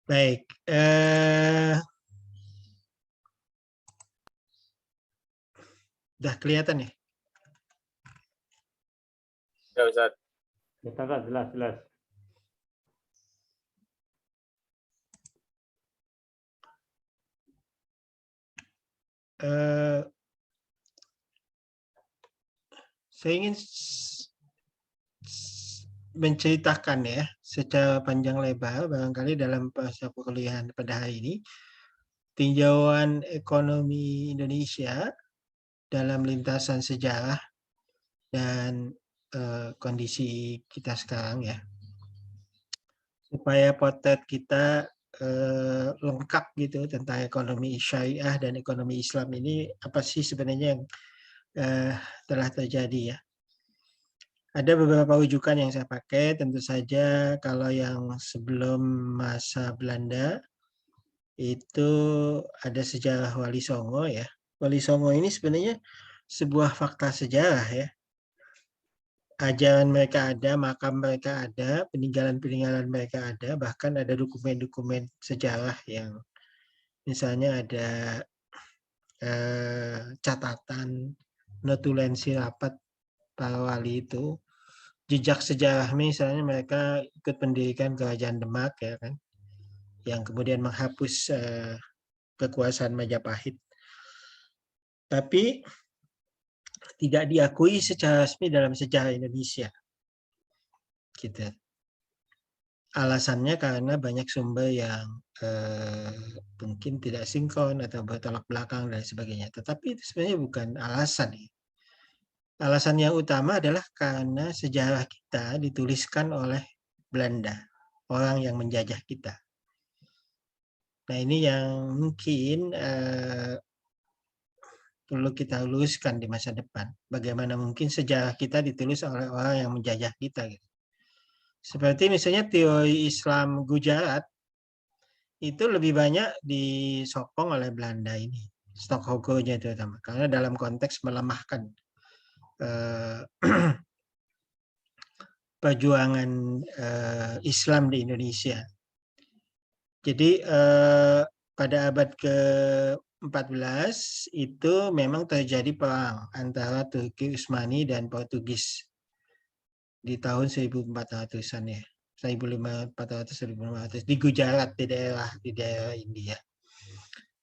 Baik, udah kelihatan ya? Ya Ustaz. Jelas, jelas. Saya ingin menceritakan ya secara panjang lebar barangkali dalam masa perkuliahan pada hari ini tinjauan ekonomi Indonesia dalam lintasan sejarah dan kondisi kita sekarang ya, supaya potret kita lengkap gitu tentang ekonomi syariah dan ekonomi Islam ini apa sih sebenarnya yang telah terjadi ya. Ada beberapa rujukan yang saya pakai, tentu saja kalau yang sebelum masa Belanda itu ada sejarah Wali Songo ya. Wali Songo ini sebenarnya sebuah fakta sejarah ya. Ajaran mereka ada, makam mereka ada, peninggalan-peninggalan mereka ada, bahkan ada dokumen-dokumen sejarah yang misalnya ada catatan notulensi rapat para wali itu, jejak sejarah misalnya mereka ikut mendirikan kerajaan Demak ya kan, yang kemudian menghapus kekuasaan Majapahit. Tapi tidak diakui secara resmi dalam sejarah Indonesia. Gitu. Alasannya karena banyak sumber yang mungkin tidak sinkron atau bertolak belakang dan sebagainya. Tetapi itu sebenarnya bukan alasan. Ya. Alasan yang utama adalah karena sejarah kita dituliskan oleh Belanda, orang yang menjajah kita. Nah ini yang mungkin perlu kita luruskan di masa depan. Bagaimana mungkin sejarah kita ditulis oleh orang yang menjajah kita. Gitu. Seperti misalnya teori Islam Gujarat, itu lebih banyak disokong oleh Belanda ini. Stockholm-nya terutama. Karena dalam konteks melemahkan perjuangan Islam di Indonesia. Jadi pada abad ke-14 itu memang terjadi perang antara Turki Utsmani dan Portugis di tahun 1400-an ya. 1400-1500 di Gujarat di daerah India.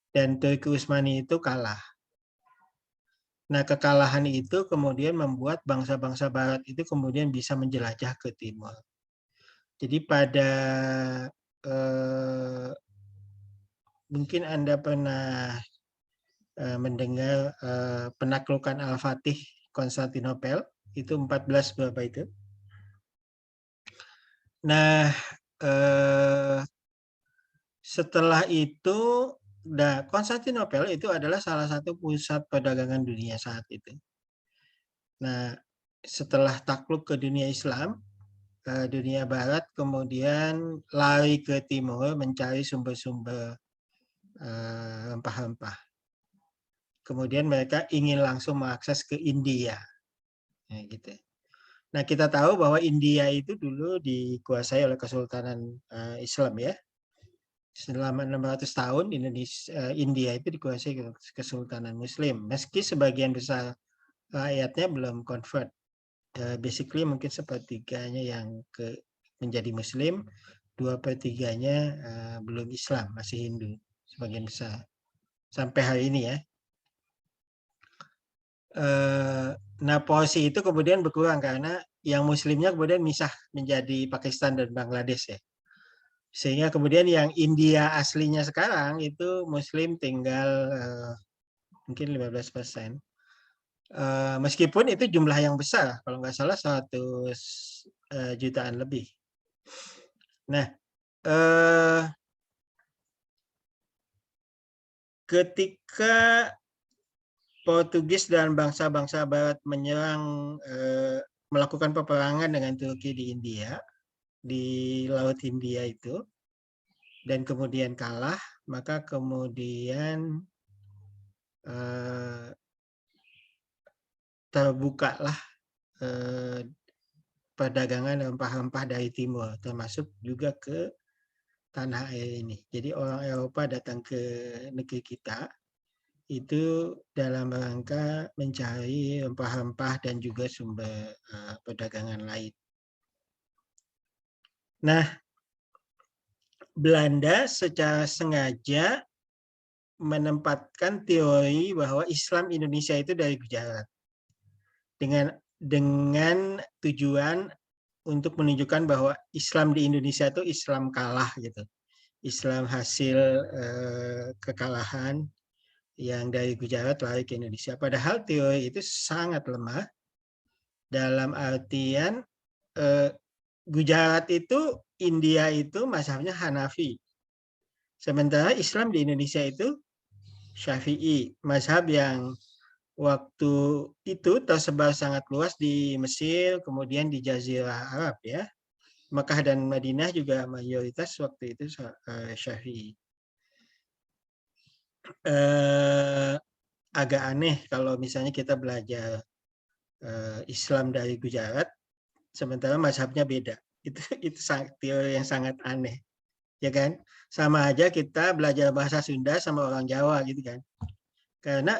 Dan Turki Utsmani itu kalah. Nah, kekalahan itu kemudian membuat bangsa-bangsa barat itu kemudian bisa menjelajah ke timur. Jadi pada mungkin Anda pernah mendengar penaklukan Al-Fatih Konstantinopel, itu 14 berapa itu? Nah, setelah itu, Konstantinopel itu adalah salah satu pusat perdagangan dunia saat itu. Nah, setelah takluk ke dunia Islam, dunia Barat kemudian lari ke timur mencari sumber-sumber rempah-rempah. Kemudian mereka ingin langsung mengakses ke India. Ya, gitu. Nah, kita tahu bahwa India itu dulu dikuasai oleh Kesultanan Islam ya. Selama 600 tahun India itu dikuasai Kesultanan Muslim. Meski sebagian besar rakyatnya belum convert. Basically mungkin sepertiganya yang menjadi Muslim, 2/3-nya belum Islam, masih Hindu sebagian besar. Sampai hari ini ya. Nah porsi itu kemudian berkurang karena yang Muslimnya kemudian misah menjadi Pakistan dan Bangladesh ya. Sehingga kemudian yang India aslinya sekarang itu Muslim tinggal mungkin 15%. Meskipun itu jumlah yang besar, kalau nggak salah 100 jutaan lebih. Nah, ketika Portugis dan bangsa-bangsa Barat menyerang, melakukan peperangan dengan Turki di India, di Laut Hindia itu, dan kemudian kalah, maka kemudian terbukalah perdagangan rempah-rempah dari timur, termasuk juga ke tanah air ini. Jadi orang Eropa datang ke negeri kita itu dalam rangka mencari rempah-rempah dan juga sumber perdagangan lain. Nah, Belanda secara sengaja menempatkan teori bahwa Islam Indonesia itu dari Gujarat dengan tujuan untuk menunjukkan bahwa Islam di Indonesia itu Islam kalah gitu, Islam hasil kekalahan yang dari Gujarat lari ke Indonesia. Padahal teori itu sangat lemah dalam artian Gujarat itu India itu mazhabnya Hanafi, sementara Islam di Indonesia itu Syafi'i, mazhab yang waktu itu tersebar sangat luas di Mesir, kemudian di Jazirah Arab ya. Mekah dan Madinah juga mayoritas waktu itu Syafi'i. Agak aneh kalau misalnya kita belajar Islam dari Gujarat, sementara mazhabnya beda. Itu teori yang sangat aneh, ya kan? Sama aja kita belajar bahasa Sunda sama orang Jawa gitu kan. Karena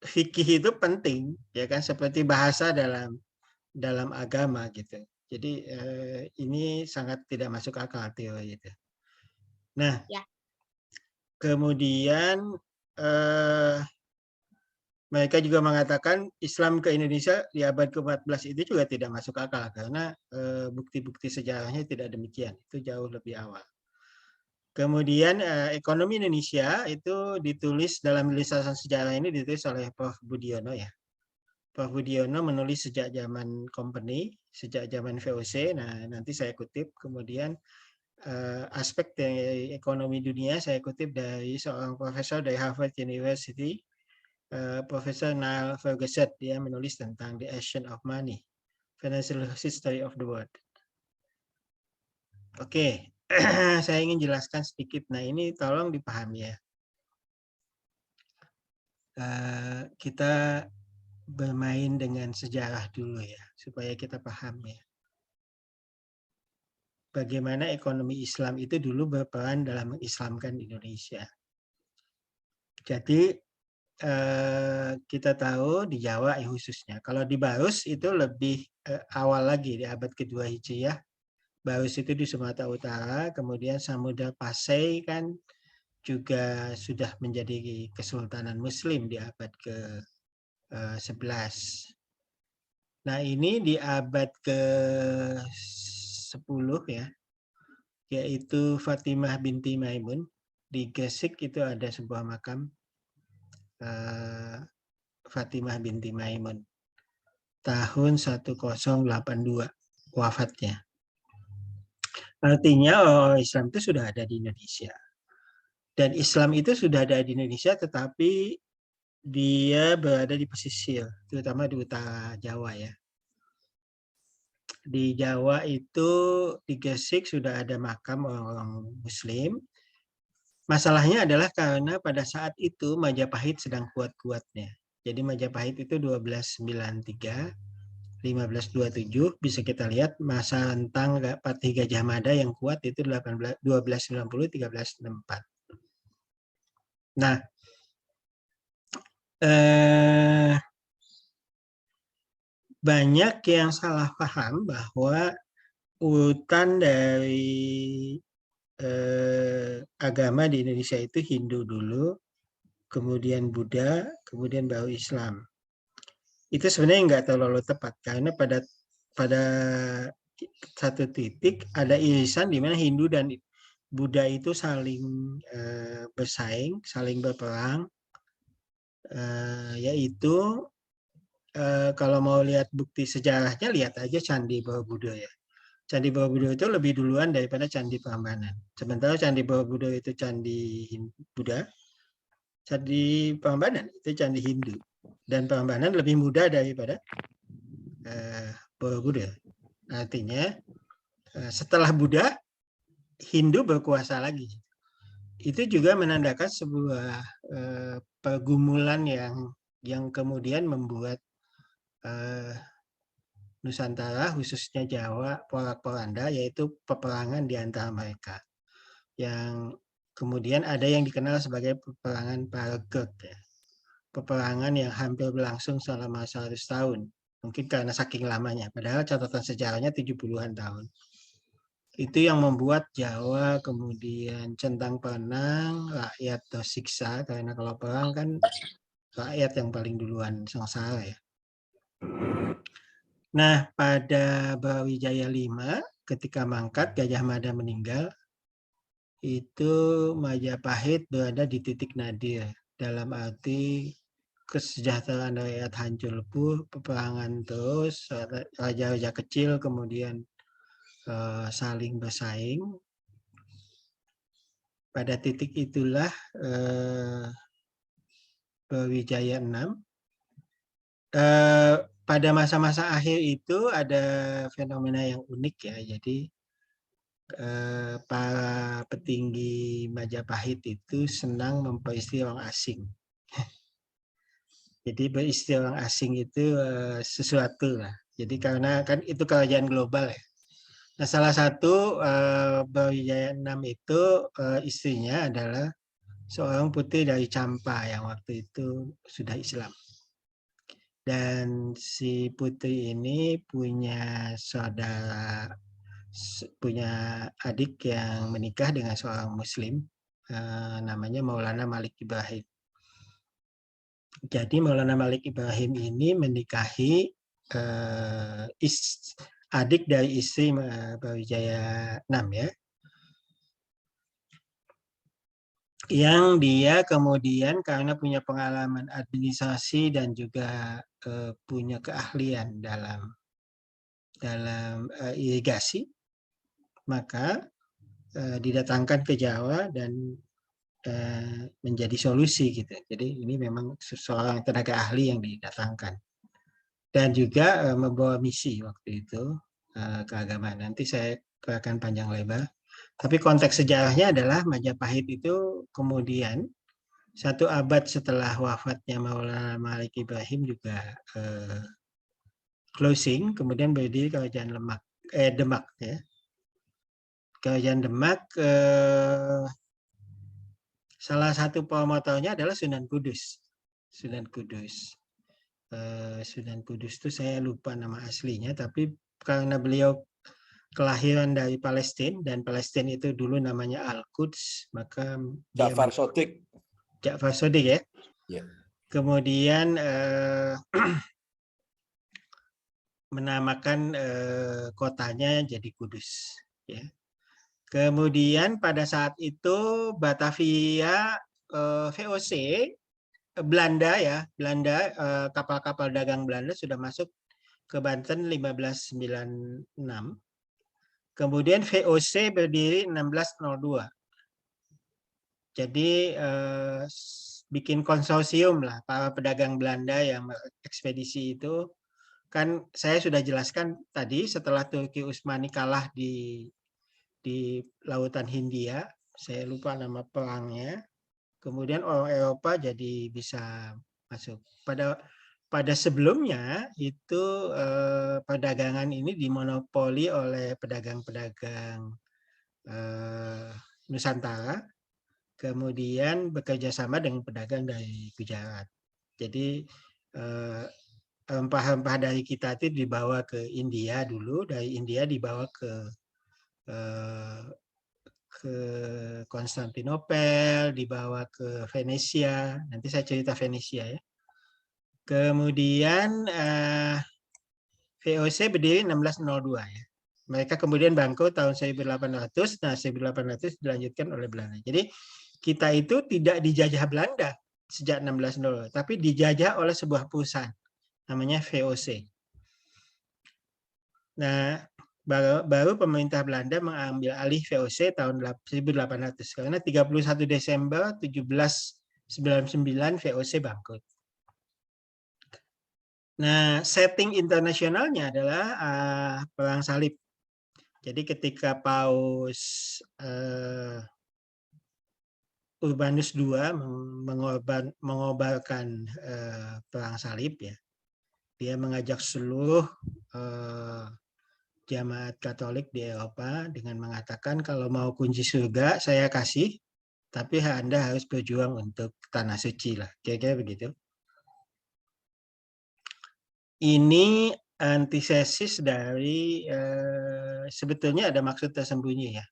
fikih itu penting, ya kan, seperti bahasa dalam agama gitu. Jadi ini sangat tidak masuk akal teori itu. Nah, ya. Kemudian mereka juga mengatakan Islam ke Indonesia di abad ke-14 itu juga tidak masuk akal karena bukti-bukti sejarahnya tidak demikian. Itu jauh lebih awal. Kemudian ekonomi Indonesia itu ditulis dalam lisan sejarah ini ditulis oleh Prof. Budiono ya. Prof. Budiono menulis sejak zaman company, sejak zaman VOC. Nah, nanti saya kutip. Kemudian aspek dari ekonomi dunia saya kutip dari seorang profesor dari Harvard University, Profesor Niall Ferguson. Dia menulis tentang The Action of Money, Financial History of the World. Oke. Saya ingin jelaskan sedikit. Nah, ini tolong dipahami ya. Kita bermain dengan sejarah dulu ya, supaya kita paham ya. Bagaimana ekonomi Islam itu dulu berperan dalam mengislamkan Indonesia. Jadi kita tahu di Jawa khususnya. Kalau di Barus itu lebih awal lagi di abad kedua Hijriah. Barus itu di Sumatera Utara, kemudian Samudra Pasai kan juga sudah menjadi kesultanan Muslim di abad ke-11. Nah ini di abad ke-10 ya, yaitu Fatimah binti Maimun. Di Gresik itu ada sebuah makam Fatimah binti Maimun. Tahun 1082 wafatnya. Artinya Islam itu sudah ada di Indonesia. Dan Islam itu sudah ada di Indonesia, tetapi dia berada di pesisir, terutama di utara Jawa ya. Di Jawa itu, di Gresik sudah ada makam orang Muslim. Masalahnya adalah karena pada saat itu Majapahit sedang kuat-kuatnya. Jadi Majapahit itu 1293, 1527, bisa kita lihat masa rentang Patih Gajah Mada yang kuat itu 1290-1364. Nah, banyak yang salah paham bahwa urutan dari agama di Indonesia itu Hindu dulu, kemudian Buddha, kemudian baru Islam. Itu sebenarnya nggak terlalu tepat karena pada satu titik ada irisan di mana Hindu dan Buddha itu saling bersaing, saling berperang, yaitu kalau mau lihat bukti sejarahnya, lihat aja Candi Borobudur ya. Candi Borobudur itu lebih duluan daripada Candi Prambanan. Sementara Candi Borobudur itu Candi Buddha, Candi Prambanan itu Candi Hindu. Dan Prambanan lebih muda daripada Borobudur. Artinya setelah Buddha, Hindu berkuasa lagi. Itu juga menandakan sebuah pergumulan yang kemudian membuat Nusantara, khususnya Jawa, Porak-Poranda, yaitu peperangan di antara mereka. Yang kemudian ada yang dikenal sebagai peperangan Paregreg, ya. Peperangan yang hampir berlangsung selama 100 tahun. Mungkin karena saking lamanya, padahal catatan sejarahnya 70-an tahun. Itu yang membuat Jawa kemudian centang perenang, rakyat tersiksa, karena kalau perang kan rakyat yang paling duluan sengsara, ya. Nah, pada Brawijaya V, ketika mangkat Gajah Mada meninggal, itu Majapahit berada di titik nadir. Dalam arti kesejahteraan rakyat hancur lebur, peperangan terus, raja-raja kecil kemudian saling bersaing. Pada titik itulah Brawijaya VI. Pada masa-masa akhir itu ada fenomena yang unik, ya. Jadi para petinggi Majapahit itu senang memperistri orang asing. Jadi beristri orang asing itu sesuatu lah. Jadi karena kan itu kerajaan global, ya. Nah, salah satu Brawijaya VI itu istrinya adalah seorang putri dari Campa yang waktu itu sudah Islam. Dan si putri ini punya adik yang menikah dengan seorang Muslim, namanya Maulana Malik Ibrahim. Jadi Maulana Malik Ibrahim ini menikahi adik dari istri Brawijaya VI, ya. Yang dia kemudian karena punya pengalaman administrasi dan juga punya keahlian dalam irigasi, maka didatangkan ke Jawa dan menjadi solusi gitu. Jadi ini memang seorang tenaga ahli yang didatangkan dan juga membawa misi waktu itu keagamaan. Nanti saya akan panjang lebar. Tapi konteks sejarahnya adalah Majapahit itu kemudian 1 abad setelah wafatnya Maulana Malik Ibrahim juga closing, kemudian berdiri Kerajaan Demak, ya. Kerajaan Demak salah satu promotornya adalah Sunan Kudus. Sunan Kudus. Sunan Kudus itu saya lupa nama aslinya, tapi karena beliau kelahiran dari Palestina dan Palestina itu dulu namanya Al-Quds, maka Ja'far Shadiq. Ja'far Shadiq, ya. Ya. Kemudian menamakan kotanya jadi Kudus, ya. Kemudian pada saat itu Batavia VOC Belanda, ya, kapal-kapal dagang Belanda sudah masuk ke Banten 1596. Kemudian VOC berdiri 1602. Jadi bikin konsorsium lah para pedagang Belanda yang ekspedisi itu. Kan saya sudah jelaskan tadi setelah Turki Utsmani kalah di Lautan Hindia, saya lupa nama perangnya. Kemudian orang Eropa jadi bisa masuk. Pada sebelumnya itu perdagangan ini dimonopoli oleh pedagang-pedagang Nusantara, kemudian bekerja sama dengan pedagang dari Gujarat. Jadi rempah-rempah dari kita itu dibawa ke India dulu, dari India dibawa ke Konstantinopel, dibawa ke Venesia. Nanti saya cerita Venesia, ya. Kemudian VOC berdiri 1602, ya. Mereka kemudian bangkrut tahun 1800. Nah, 1800 dilanjutkan oleh Belanda. Jadi kita itu tidak dijajah Belanda sejak 1602, tapi dijajah oleh sebuah perusahaan namanya VOC. Nah, baru pemerintah Belanda mengambil alih VOC tahun 1800 karena 31 Desember 1799 VOC bangkrut. Nah, setting internasionalnya adalah Perang Salib. Jadi ketika Paus Urbanus II mengobarkan Perang Salib, ya, dia mengajak seluruh jamaat Katolik di Eropa dengan mengatakan kalau mau kunci surga saya kasih, tapi Anda harus berjuang untuk tanah suci lah, kira-kira begitu. Ini antithesis dari sebetulnya ada maksud tersembunyi ya.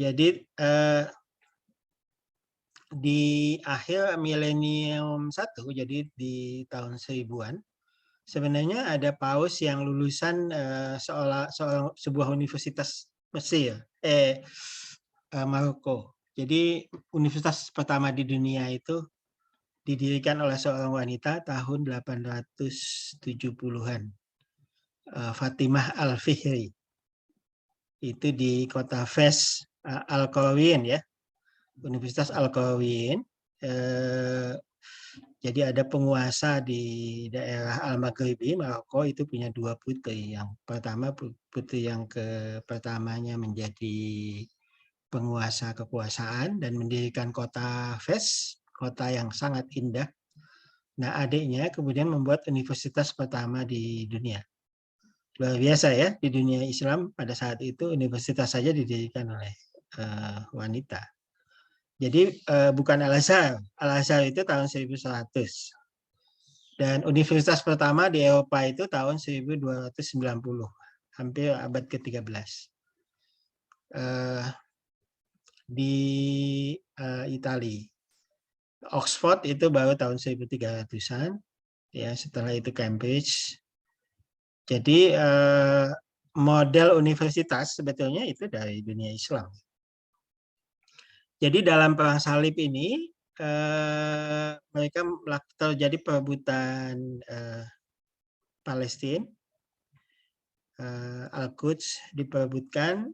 Jadi di akhir milenium 1, jadi di tahun 1000-an, sebenarnya ada paus yang lulusan sebuah universitas Mesir, Maroko. Jadi universitas pertama di dunia itu didirikan oleh seorang wanita tahun 870-an, Fatimah Al-Fihri. Itu di kota Fes, Al-Qarawiyyin ya, Universitas Al-Qarawiyyin. Jadi ada penguasa di daerah Al-Maghribi, Maroko, itu punya 2 putri. Yang pertama, putri yang pertamanya menjadi penguasa kekuasaan dan mendirikan kota Fes, kota yang sangat indah. Nah, adiknya kemudian membuat universitas pertama di dunia. Luar biasa ya, di dunia Islam pada saat itu universitas saja didirikan oleh wanita. Jadi bukan Al-Azhar. Al-Azhar itu tahun 1100. Dan universitas pertama di Eropa itu tahun 1290, hampir abad ke-13. Di Italia. Oxford itu baru tahun 1300-an, ya, setelah itu Cambridge. Jadi model universitas sebetulnya itu dari dunia Islam. Jadi dalam perang salib ini mereka terjadi perebutan Palestina, Al-Quds diperebutkan,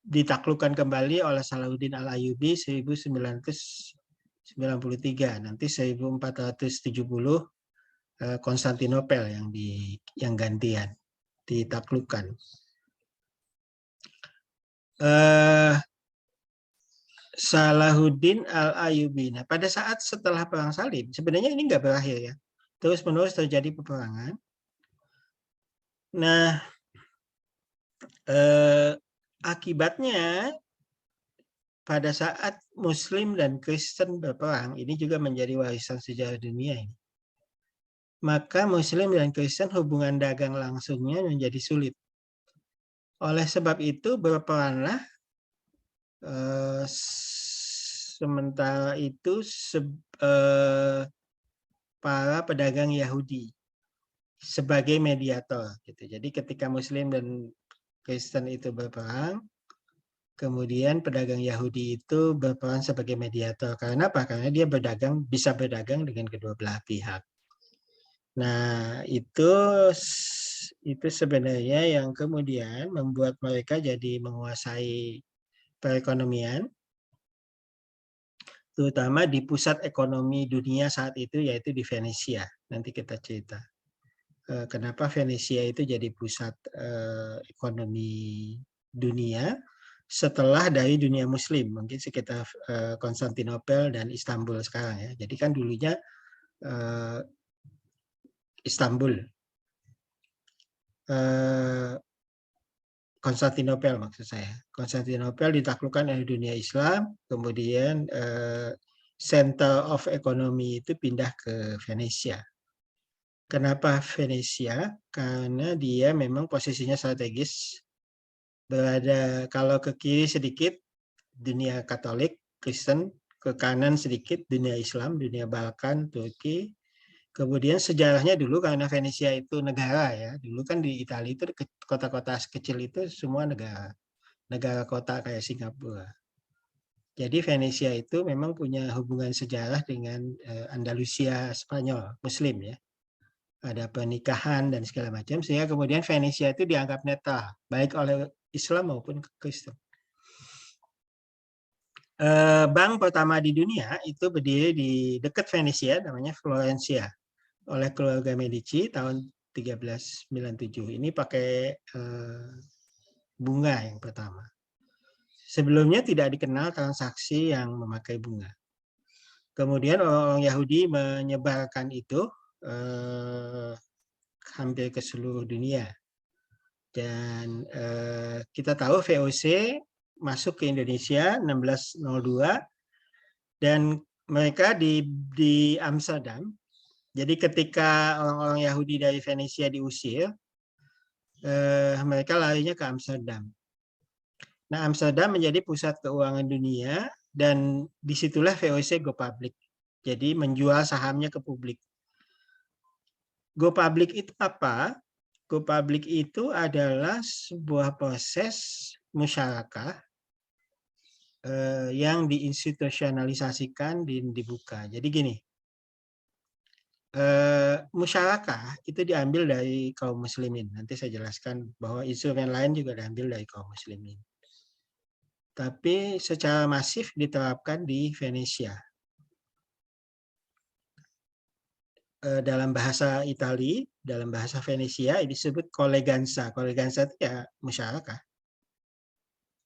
ditaklukkan kembali oleh Salahuddin Al-Ayyubi 1993. Nanti 1470 Konstantinopel yang gantian ditaklukkan. Salahuddin Al-Ayyubi. Nah, pada saat setelah perang salib, sebenarnya ini nggak berakhir ya. Terus-menerus terjadi peperangan. Nah, akibatnya pada saat Muslim dan Kristen berperang, ini juga menjadi warisan sejarah dunia ini. Maka Muslim dan Kristen hubungan dagang langsungnya menjadi sulit. Oleh sebab itu berperanlah sementara itu para pedagang Yahudi sebagai mediator. Gitu. Jadi ketika Muslim dan Kristen itu berperang, kemudian pedagang Yahudi itu berperan sebagai mediator. Karena apa? Karena dia bisa berdagang dengan kedua belah pihak. Nah, itu sebenarnya yang kemudian membuat mereka jadi menguasai perekonomian, terutama di pusat ekonomi dunia saat itu, yaitu di Venesia. Nanti kita cerita kenapa Venesia itu jadi pusat ekonomi dunia setelah dari dunia Muslim, mungkin sekitar Konstantinopel dan Istanbul sekarang ya. Jadi kan dulunya Istanbul, Konstantinopel maksud saya. Konstantinopel ditaklukkan oleh dunia Islam, kemudian center of economy itu pindah ke Venesia. Kenapa Venesia? Karena dia memang posisinya strategis, berada kalau ke kiri sedikit dunia Katolik, Kristen, ke kanan sedikit dunia Islam, dunia Balkan, Turki. Kemudian sejarahnya dulu karena Venesia itu negara ya, dulu kan di Italia itu kota-kota kecil itu semua negara kota kayak Singapura. Jadi Venesia itu memang punya hubungan sejarah dengan Andalusia Spanyol, Muslim ya. Ada pernikahan dan segala macam, sehingga kemudian Venesia itu dianggap netral, baik oleh Islam maupun Kristen. Bank pertama di dunia itu berdiri di dekat Venesia, namanya Florencia, oleh keluarga Medici tahun 1397. Ini pakai bunga yang pertama. Sebelumnya tidak dikenal transaksi yang memakai bunga. Kemudian orang Yahudi menyebarkan itu hampir ke seluruh dunia. Dan kita tahu VOC masuk ke Indonesia 1602 dan mereka di Amsterdam. Jadi ketika orang-orang Yahudi dari Venesia diusir, mereka larinya ke Amsterdam. Nah, Amsterdam menjadi pusat keuangan dunia dan disitulah VOC go public. Jadi menjual sahamnya ke publik. Go public itu apa? Go public itu adalah sebuah proses musyarakah yang diinstitusionalisasikan dan dibuka. Jadi gini, musyarakah itu diambil dari kaum muslimin. Nanti saya jelaskan bahwa instrumen lain juga diambil dari kaum muslimin. Tapi secara masif diterapkan di Venesia. Dalam bahasa Itali, dalam bahasa Venesia ini disebut colleganza. Colleganza itu ya musyarakah.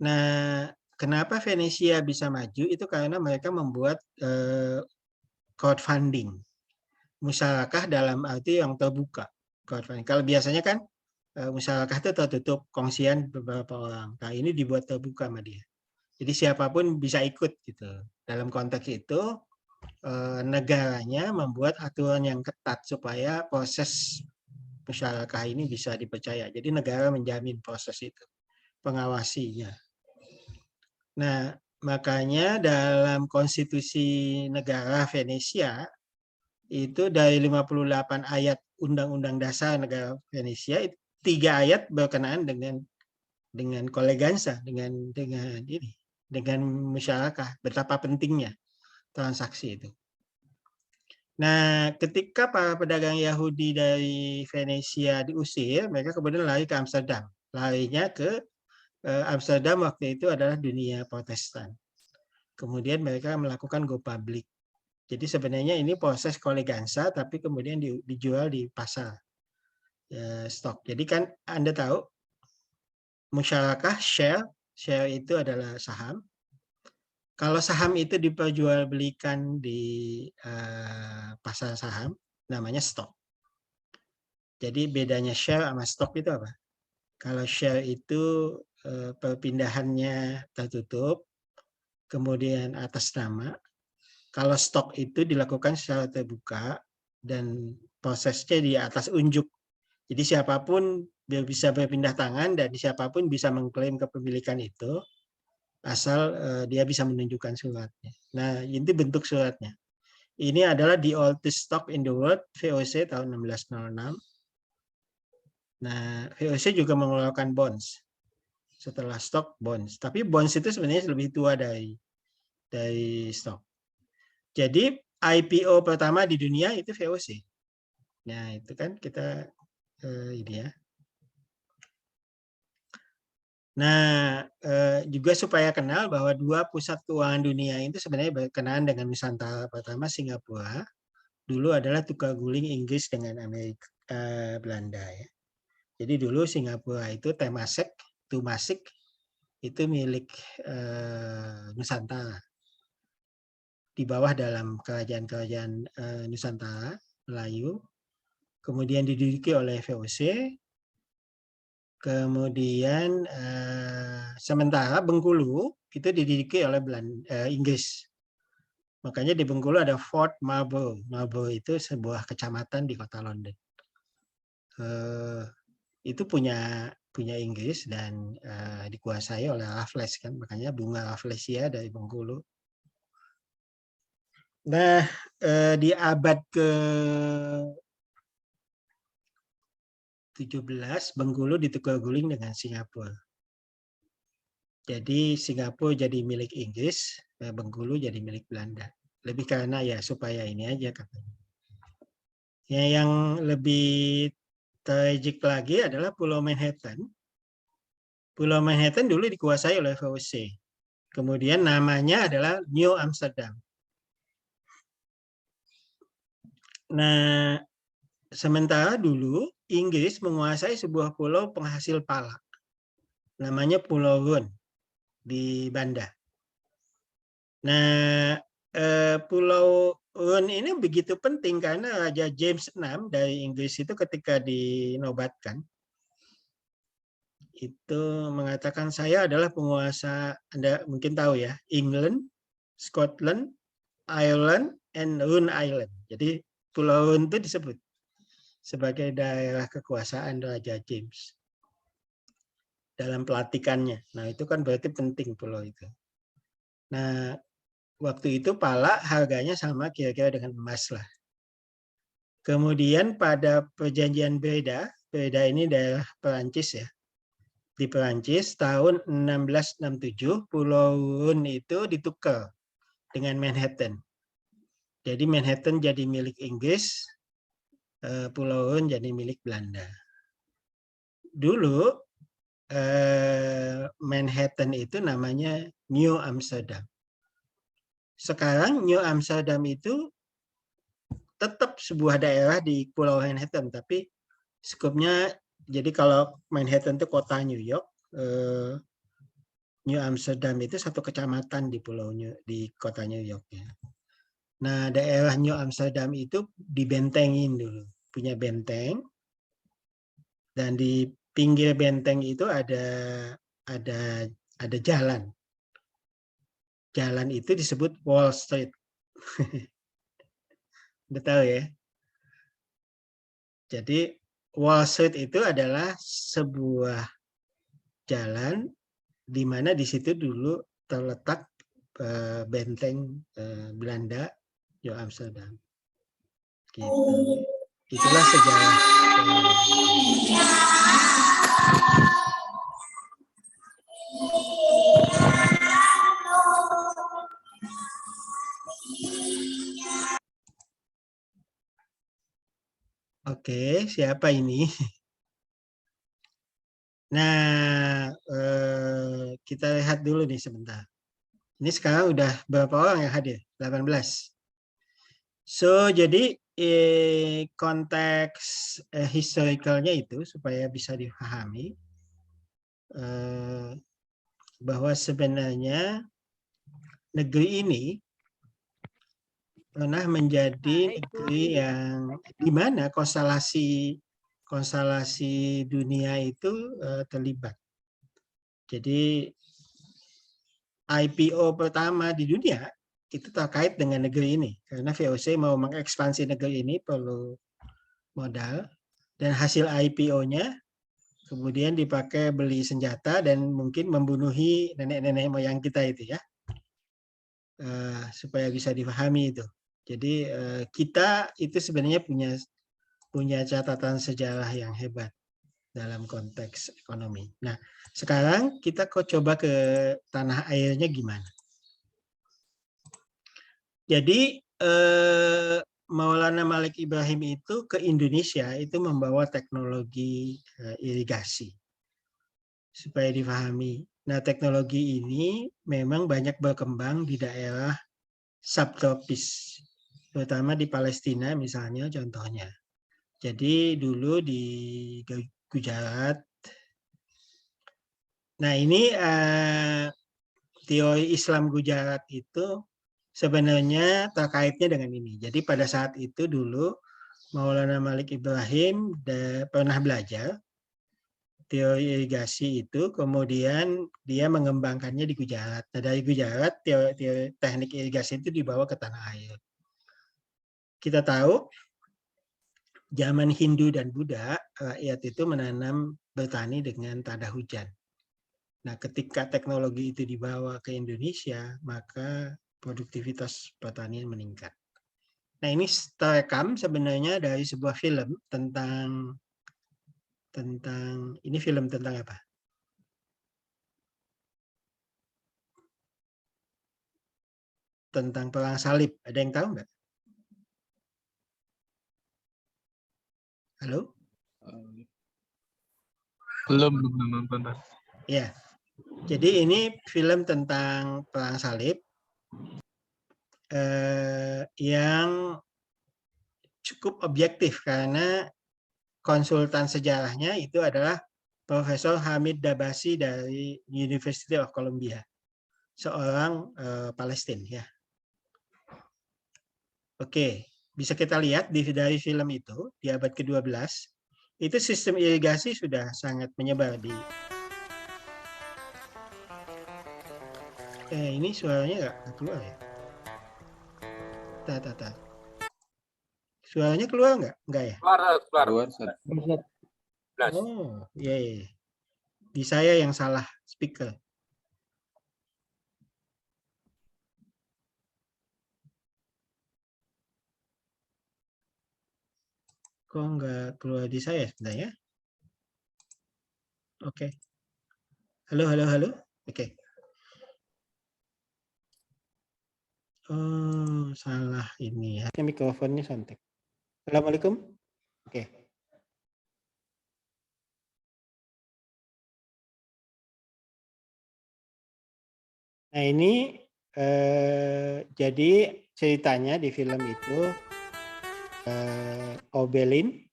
Nah, kenapa Venesia bisa maju? Itu karena mereka membuat crowdfunding. Musyarakah dalam arti yang terbuka. Crowdfunding. Kalau biasanya kan musyarakah itu tertutup, kongsian beberapa orang. Nah, ini dibuat terbuka sama dia. Jadi siapapun bisa ikut gitu. Dalam konteks itu negaranya membuat aturan yang ketat supaya proses musyarakah ini bisa dipercaya. Jadi negara menjamin proses itu, pengawasinya. Nah, makanya dalam konstitusi negara Venesia itu dari 58 ayat Undang-Undang Dasar Negara Venesia, 3 ayat berkenaan dengan colleganza, dengan musyarakah, betapa pentingnya transaksi itu. Nah, ketika para pedagang Yahudi dari Venesia diusir, mereka kemudian lari ke Amsterdam. Larinya ke Amsterdam waktu itu adalah dunia Protestan. Kemudian mereka melakukan go public. Jadi sebenarnya ini proses colleganza, tapi kemudian dijual di pasar stok. Jadi kan Anda tahu, musyarakah share itu adalah saham. Kalau saham itu diperjualbelikan di pasar saham, namanya stok. Jadi bedanya share sama stok itu apa? Kalau share itu perpindahannya tertutup, kemudian atas nama. Kalau stok itu dilakukan secara terbuka dan prosesnya di atas unjuk. Jadi siapapun bisa berpindah tangan dan siapapun bisa mengklaim kepemilikan itu asal dia bisa menunjukkan suratnya. Nah, ini bentuk suratnya. Ini adalah the oldest stock in the world, VOC tahun 1606. Nah, VOC juga mengeluarkan bonds. Setelah stok, bonds. Tapi bonds itu sebenarnya lebih tua dari stok. Jadi IPO pertama di dunia itu VOC. Nah, itu kan kita ini ya. Nah, juga supaya kenal bahwa dua pusat keuangan dunia itu sebenarnya berkenaan dengan Nusantara. Pertama Singapura, dulu adalah tukar guling Inggris dengan Amerika Belanda ya. Jadi dulu Singapura itu Temasek itu milik Nusantara. Di bawah dalam kerajaan-kerajaan Nusantara, Melayu. Kemudian diduduki oleh VOC. Kemudian sementara Bengkulu itu diduduki oleh Inggris. Makanya di Bengkulu ada Fort Marlborough. Marlborough itu sebuah kecamatan di kota London. Itu punya Inggris dan dikuasai oleh Raffles kan, makanya bunga Rafflesia dari Bengkulu. Nah, di abad ke-17 Bengkulu ditukar guling dengan Singapura. Jadi Singapura jadi milik Inggris, Bengkulu jadi milik Belanda. Lebih karena ya supaya ini aja katanya. Ya, yang lebih tragik lagi adalah Pulau Manhattan. Pulau Manhattan dulu dikuasai oleh VOC. Kemudian namanya adalah New Amsterdam. Nah, sementara dulu Inggris menguasai sebuah pulau penghasil pala. Namanya Pulau Rune di Banda. Nah, Pulau Rune ini begitu penting karena Raja James VI dari Inggris itu ketika dinobatkan, itu mengatakan saya adalah penguasa, Anda mungkin tahu ya, England, Scotland, Ireland, and Rhode Island. Jadi Pulau Rhode itu disebut sebagai daerah kekuasaan Raja James dalam pelatikannya. Nah itu kan berarti penting pulau itu. Nah waktu itu pala harganya sama kira-kira dengan emas lah. Kemudian pada perjanjian Breda ini daerah Perancis ya. Di Perancis tahun 1667 Pulau Rhode itu ditukar dengan Manhattan. Jadi Manhattan jadi milik Inggris, Pulau Rhode jadi milik Belanda. Dulu Manhattan itu namanya New Amsterdam. Sekarang New Amsterdam itu tetap sebuah daerah di Pulau Manhattan, tapi skupnya, jadi kalau Manhattan itu kota New York, New Amsterdam itu satu kecamatan di di kota New York ya. Nah daerah New Amsterdam itu dibentengin dulu, punya benteng, dan di pinggir benteng itu ada jalan. Jalan itu disebut Wall Street. Udah tahu ya. Jadi Wall Street itu adalah sebuah jalan di mana di situ dulu terletak benteng Belanda New Amsterdam. Gitu. Itulah sejarah. Oke, siapa ini? Nah, kita lihat dulu nih sebentar. Ini sekarang udah berapa orang yang hadir? 18. So, jadi konteks historicalnya itu supaya bisa dipahami bahwa sebenarnya negeri ini pernah menjadi negeri yang di mana konstelasi dunia itu terlibat. Jadi IPO pertama di dunia itu terkait dengan negeri ini, karena VOC mau mengekspansi negeri ini perlu modal, dan hasil IPO-nya kemudian dipakai beli senjata dan mungkin membunuhi nenek-nenek moyang kita itu ya, supaya bisa dipahami itu. Jadi kita itu sebenarnya punya catatan sejarah yang hebat dalam konteks ekonomi. Nah, sekarang kita coba ke tanah airnya gimana. Jadi Maulana Malik Ibrahim itu ke Indonesia itu membawa teknologi irigasi supaya dipahami. Nah, teknologi ini memang banyak berkembang di daerah subtropis, terutama di Palestina misalnya contohnya. Jadi dulu di Gujarat. Nah, ini teori Islam Gujarat itu sebenarnya terkaitnya dengan ini. Jadi pada saat itu dulu Maulana Malik Ibrahim pernah belajar teori irigasi itu, kemudian dia mengembangkannya di Gujarat. Nah, dari Gujarat teori teknik irigasi itu dibawa ke tanah air. Kita tahu zaman Hindu dan Buddha, rakyat itu menanam bertani dengan tanda hujan. Nah, ketika teknologi itu dibawa ke Indonesia, maka produktivitas pertanian meningkat. Nah, ini terekam sebenarnya dari sebuah film tentang ini film tentang apa? Tentang perang salib. Ada yang tahu nggak? Halo? Belum nonton. Ya. Jadi ini film tentang perang salib yang cukup objektif karena konsultan sejarahnya itu adalah Profesor Hamid Dabasi dari University of Columbia, seorang Palestina ya. Oke, bisa kita lihat dari film itu di abad ke-12 itu sistem irigasi sudah sangat menyebar di Ini suaranya nggak keluar ya? Tak. Suaranya keluar nggak? Nggak ya? Keluar. Oh, iya. Di saya yang salah speaker. Kok nggak keluar di saya sebenarnya? Oke. Halo. Oke. Oh, salah ini ya. Mikrofonnya sontek. Assalamualaikum. Oke. Nah ini jadi ceritanya di film itu Obelin,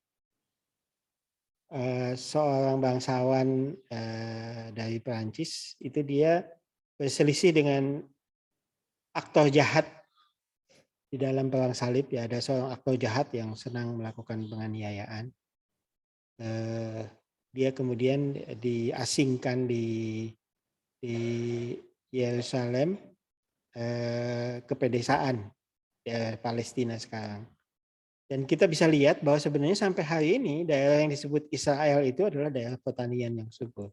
seorang bangsawan dari Perancis, itu dia berselisih dengan aktor jahat di dalam perang salib. Ya, ada seorang aktor jahat yang senang melakukan penganiayaan. Dia kemudian diasingkan di Yerusalem ke pedesaan Palestina sekarang. Dan kita bisa lihat bahwa sebenarnya sampai hari ini daerah yang disebut Israel itu adalah daerah pertanian yang subur.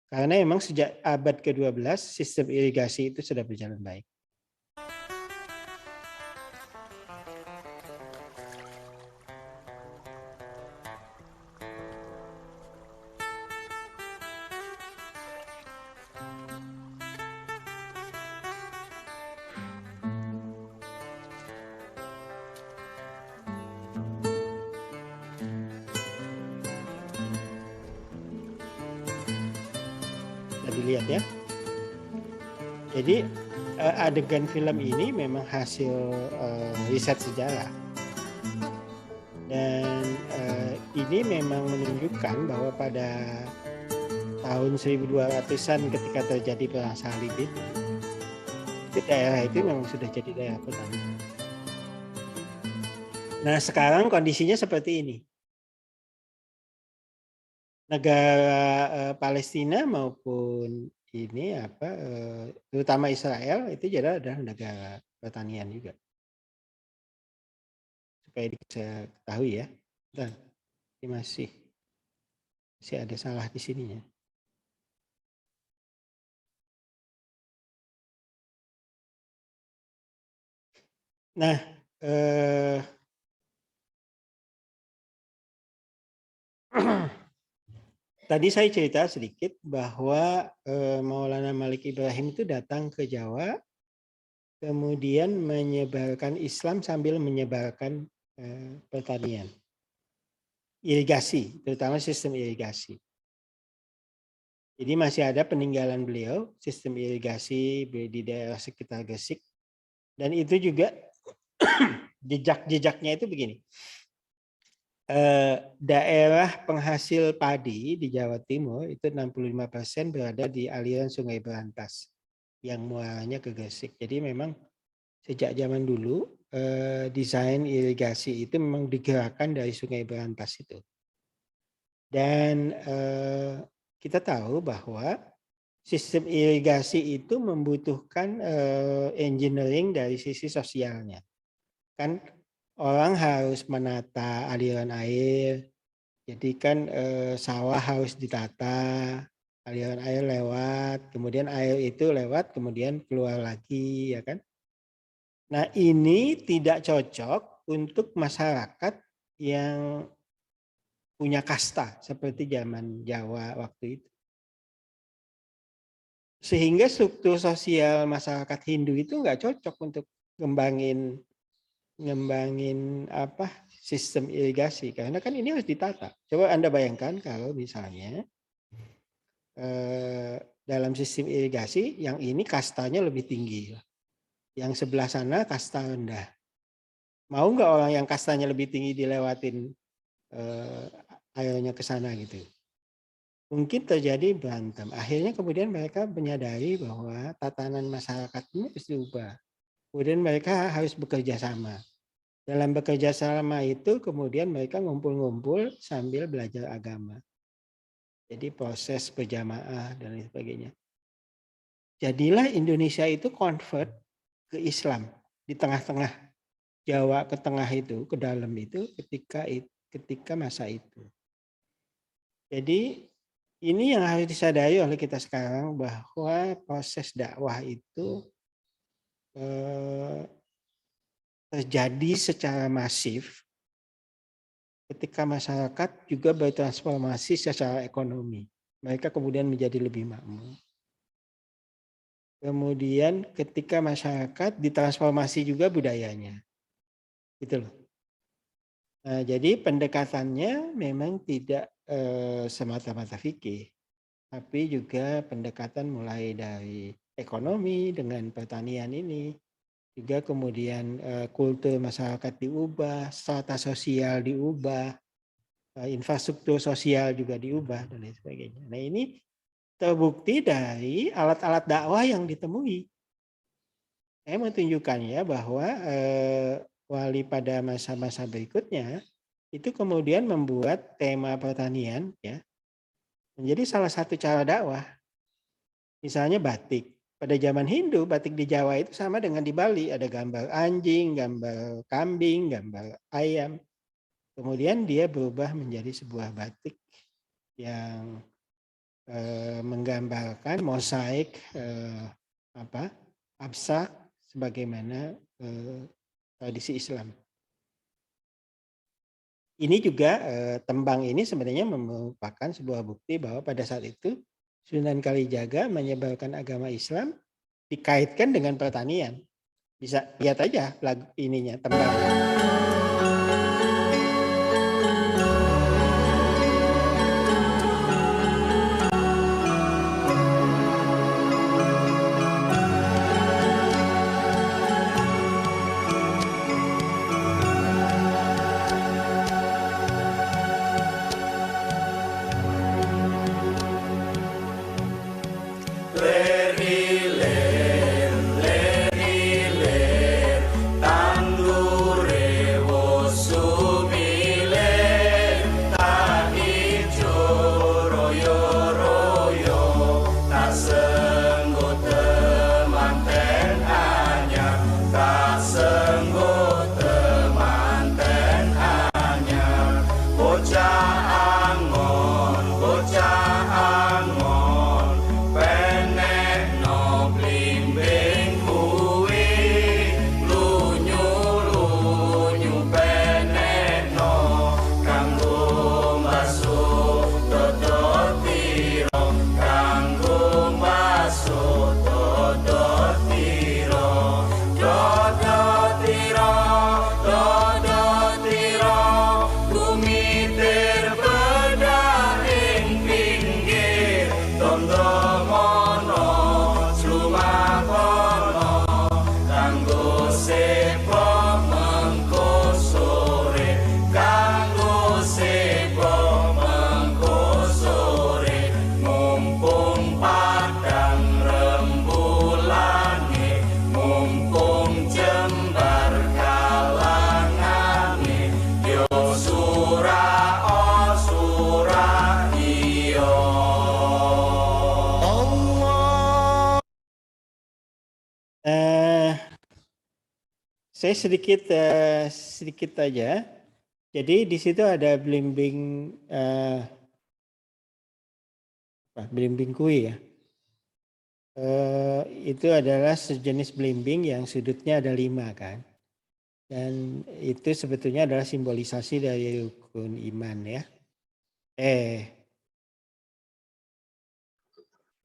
Karena memang sejak abad ke-12 sistem irigasi itu sudah berjalan baik. Dilihat ya. Jadi adegan film ini memang hasil riset sejarah. Dan ini memang menunjukkan bahwa pada tahun 1200-an ketika terjadi perang salib itu daerah itu memang sudah jadi daerah pertanian. Nah, sekarang kondisinya seperti ini. Negara Palestina maupun ini terutama Israel itu adalah negara pertanian juga. Supaya bisa ketahui ya. Dan ini masih ada salah di sininya. Nah, tadi saya cerita sedikit bahwa Maulana Malik Ibrahim itu datang ke Jawa, kemudian menyebarkan Islam sambil menyebarkan pertanian, irigasi, terutama sistem irigasi. Jadi masih ada peninggalan beliau, sistem irigasi di daerah sekitar Gresik. Dan itu juga jejak-jejaknya itu begini. Daerah penghasil padi di Jawa Timur itu 65% berada di aliran Sungai Berantas yang muaranya ke Gresik. Jadi memang sejak zaman dulu desain irigasi itu memang digerakkan dari Sungai Berantas itu. Dan kita tahu bahwa sistem irigasi itu membutuhkan engineering dari sisi sosialnya. Kan orang harus menata aliran air, jadi kan sawah harus ditata, aliran air lewat, kemudian air itu lewat, kemudian keluar lagi, ya kan? Nah, ini tidak cocok untuk masyarakat yang punya kasta seperti zaman Jawa waktu itu. Sehingga struktur sosial masyarakat Hindu itu nggak cocok untuk ngembangin sistem irigasi, karena kan ini harus ditata. Coba Anda bayangkan kalau misalnya dalam sistem irigasi yang ini kastanya lebih tinggi, yang sebelah sana kasta rendah. Mau nggak orang yang kastanya lebih tinggi dilewatin airnya ke sana gitu? Mungkin terjadi berantem. Akhirnya kemudian mereka menyadari bahwa tatanan masyarakat ini harus diubah. Kemudian mereka harus bekerja sama. Dalam bekerja sama itu kemudian mereka ngumpul-ngumpul sambil belajar agama. Jadi proses berjamaah dan lain sebagainya. jadilah Indonesia itu convert ke Islam di tengah-tengah Jawa ke tengah itu, ke dalam itu ketika masa itu. Jadi ini yang harus disadari oleh kita sekarang, bahwa proses dakwah itu terjadi secara masif ketika masyarakat juga bertransformasi secara ekonomi. Mereka kemudian menjadi lebih makmur. Kemudian ketika masyarakat ditransformasi juga budayanya. Gitu loh. Nah, jadi pendekatannya memang tidak semata-mata fikih, tapi juga pendekatan mulai dari ekonomi dengan pertanian ini, juga kemudian kultur masyarakat diubah, strata sosial diubah, infrastruktur sosial juga diubah dan lain sebagainya. Nah, ini terbukti dari alat-alat dakwah yang ditemui. Saya mau tunjukkan ya bahwa wali pada masa-masa berikutnya itu kemudian membuat tema pertanian ya menjadi salah satu cara dakwah. Misalnya batik. Pada zaman Hindu, batik di Jawa itu sama dengan di Bali. Ada gambar anjing, gambar kambing, gambar ayam. Kemudian dia berubah menjadi sebuah batik yang menggambarkan mosaik abstrak sebagaimana tradisi Islam. Ini juga tembang ini sebenarnya merupakan sebuah bukti bahwa pada saat itu Sunan Kalijaga menyebarkan agama Islam dikaitkan dengan pertanian. Bisa lihat aja lagu ininya, tembangnya. Saya sedikit aja. Jadi di situ ada belimbing belimbing kui ya. Itu adalah sejenis belimbing yang sudutnya ada 5 kan. Dan itu sebetulnya adalah simbolisasi dari rukun iman ya.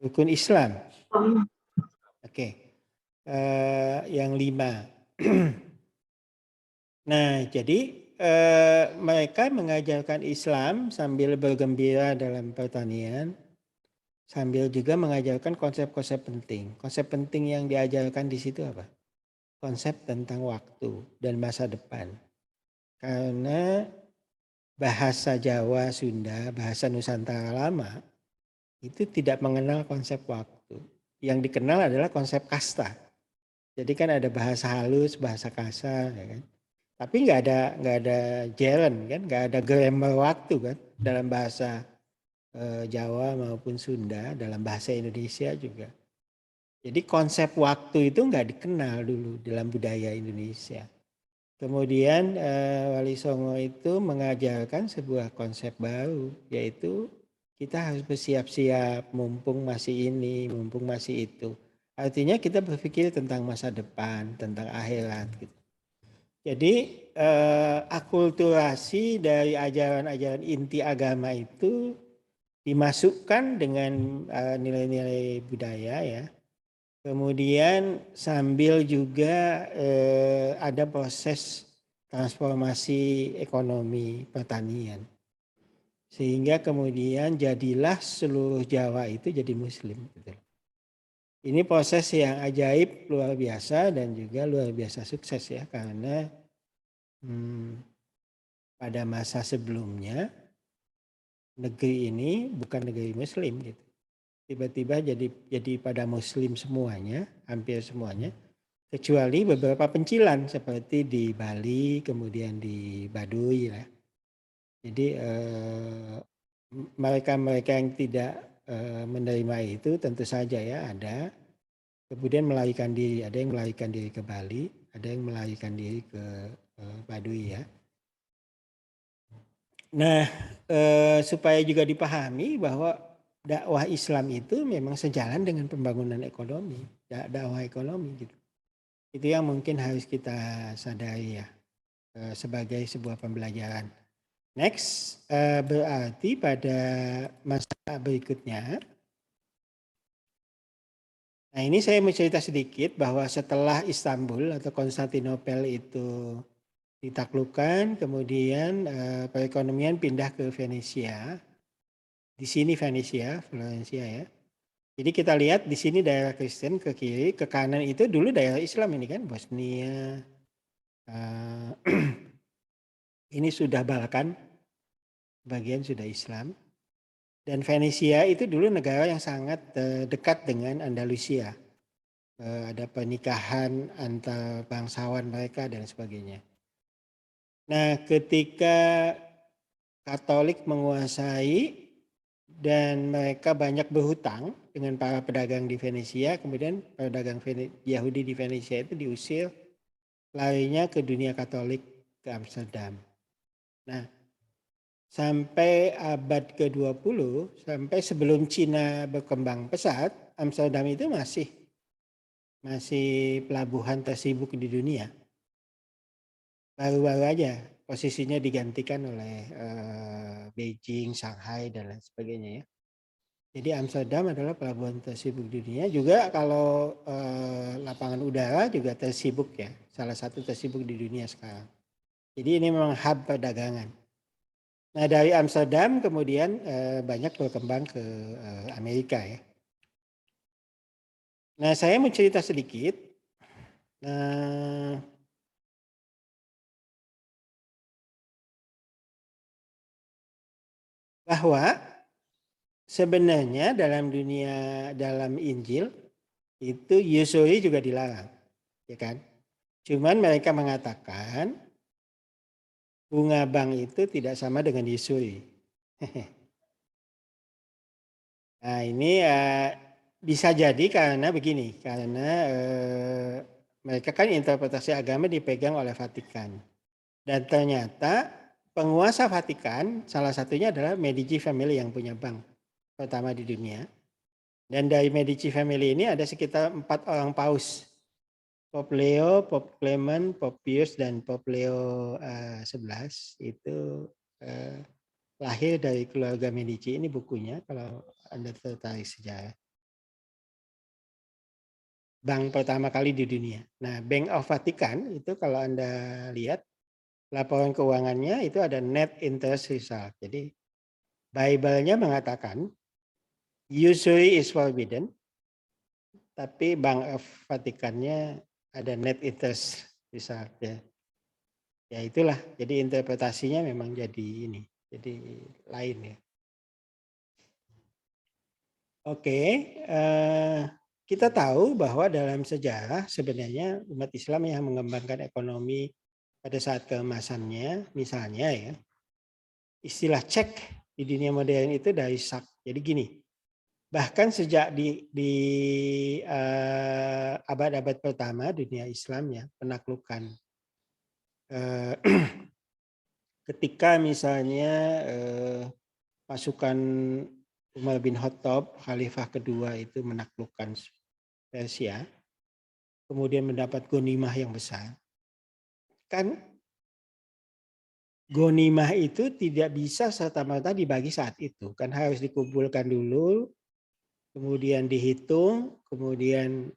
Rukun Islam. Oke. Yang 5. Nah, jadi mereka mengajarkan Islam sambil bergembira dalam pertanian, sambil juga mengajarkan konsep-konsep penting. Konsep penting yang diajarkan di situ apa? Konsep tentang waktu dan masa depan. Karena bahasa Jawa, Sunda, bahasa Nusantara lama itu tidak mengenal konsep waktu. Yang dikenal adalah konsep kasta. Jadi kan ada bahasa halus, bahasa kasar, ya kan? Tapi nggak ada gerund kan, nggak ada grammar waktu kan dalam bahasa Jawa maupun Sunda, dalam bahasa Indonesia juga. Jadi konsep waktu itu nggak dikenal dulu dalam budaya Indonesia. Kemudian Wali Songo itu mengajarkan sebuah konsep baru, yaitu kita harus bersiap-siap mumpung masih ini, mumpung masih itu. Artinya kita berpikir tentang masa depan, tentang akhirat gitu. Jadi akulturasi dari ajaran-ajaran inti agama itu dimasukkan dengan nilai-nilai budaya ya. Kemudian sambil juga ada proses transformasi ekonomi pertanian. Sehingga kemudian jadilah seluruh Jawa itu jadi Muslim. Ini proses yang ajaib, luar biasa dan juga luar biasa sukses ya. Karena pada masa sebelumnya negeri ini bukan negeri Muslim gitu. Tiba-tiba jadi pada Muslim semuanya, hampir semuanya, kecuali beberapa pencilan seperti di Bali, kemudian di Baduy lah. Jadi mereka-mereka yang tidak menerima itu tentu saja ya ada. Kemudian melarikan diri, ada yang melarikan diri ke Bali, ada yang melarikan diri ke Baduy ya. Nah, supaya juga dipahami bahwa dakwah Islam itu memang sejalan dengan pembangunan ekonomi, dakwah ekonomi gitu. Itu yang mungkin harus kita sadari ya, sebagai sebuah pembelajaran. Next, berarti pada masa berikutnya, nah ini saya mau cerita sedikit bahwa setelah Istanbul atau Konstantinopel itu ditaklukkan, kemudian perekonomian pindah ke Venesia. Di sini Venesia, Florencia ya. Jadi kita lihat di sini daerah Kristen ke kiri, ke kanan itu dulu daerah Islam ini kan, Bosnia. Ini sudah Balkan, bagian sudah Islam. Dan Venesia itu dulu negara yang sangat dekat dengan Andalusia. Ada pernikahan antar bangsawan mereka dan sebagainya. Nah, ketika Katolik menguasai dan mereka banyak berhutang dengan para pedagang di Venesia, kemudian pedagang Yahudi di Venesia itu diusir, larinya ke dunia Katolik, ke Amsterdam. Nah, sampai abad ke-20, sampai sebelum Cina berkembang pesat, Amsterdam itu masih pelabuhan tersibuk di dunia. Baru-baru aja posisinya digantikan oleh Beijing, Shanghai, dan lain sebagainya ya. Jadi Amsterdam adalah pelabuhan tersibuk di dunia. Juga kalau lapangan udara juga tersibuk ya. Salah satu tersibuk di dunia sekarang. Jadi ini memang hub perdagangan. Nah dari Amsterdam kemudian banyak berkembang ke Amerika ya. Nah saya mau cerita sedikit. Bahwa sebenarnya dalam Injil itu usury juga dilarang, ya kan? Cuman mereka mengatakan bunga bank itu tidak sama dengan usury. Nah ini bisa jadi karena begini, karena mereka kan interpretasi agama dipegang oleh Vatikan. Dan ternyata penguasa Vatikan salah satunya adalah Medici family yang punya bank pertama di dunia. Dan dari Medici family ini ada sekitar 4 orang paus. Pope Leo, Pope Clement, Pope Pius, dan Pope Leo 11 itu lahir dari keluarga Medici. Ini bukunya kalau Anda tertarik sejarah. Bank pertama kali di dunia. Nah, Bank of Vatican itu kalau Anda lihat laporan keuangannya itu ada net interest result. Jadi Bible-nya mengatakan usury is forbidden, tapi Bank of Vatican-nya ada net interest result ya. Ya itulah, jadi interpretasinya memang jadi ini, jadi lain ya. Oke, kita tahu bahwa dalam sejarah sebenarnya umat Islam yang mengembangkan ekonomi pada saat keemasannya, misalnya ya, istilah cek di dunia modern itu dari sak. Jadi gini, Bahkan sejak di abad-abad pertama dunia Islam ya, penaklukan. Ketika misalnya pasukan Umar bin Khattab, Khalifah kedua itu menaklukkan Persia, kemudian mendapat ghanimah yang besar. Kan ghanimah itu tidak bisa serta-merta dibagi saat itu, kan harus dikumpulkan dulu, kemudian dihitung, kemudian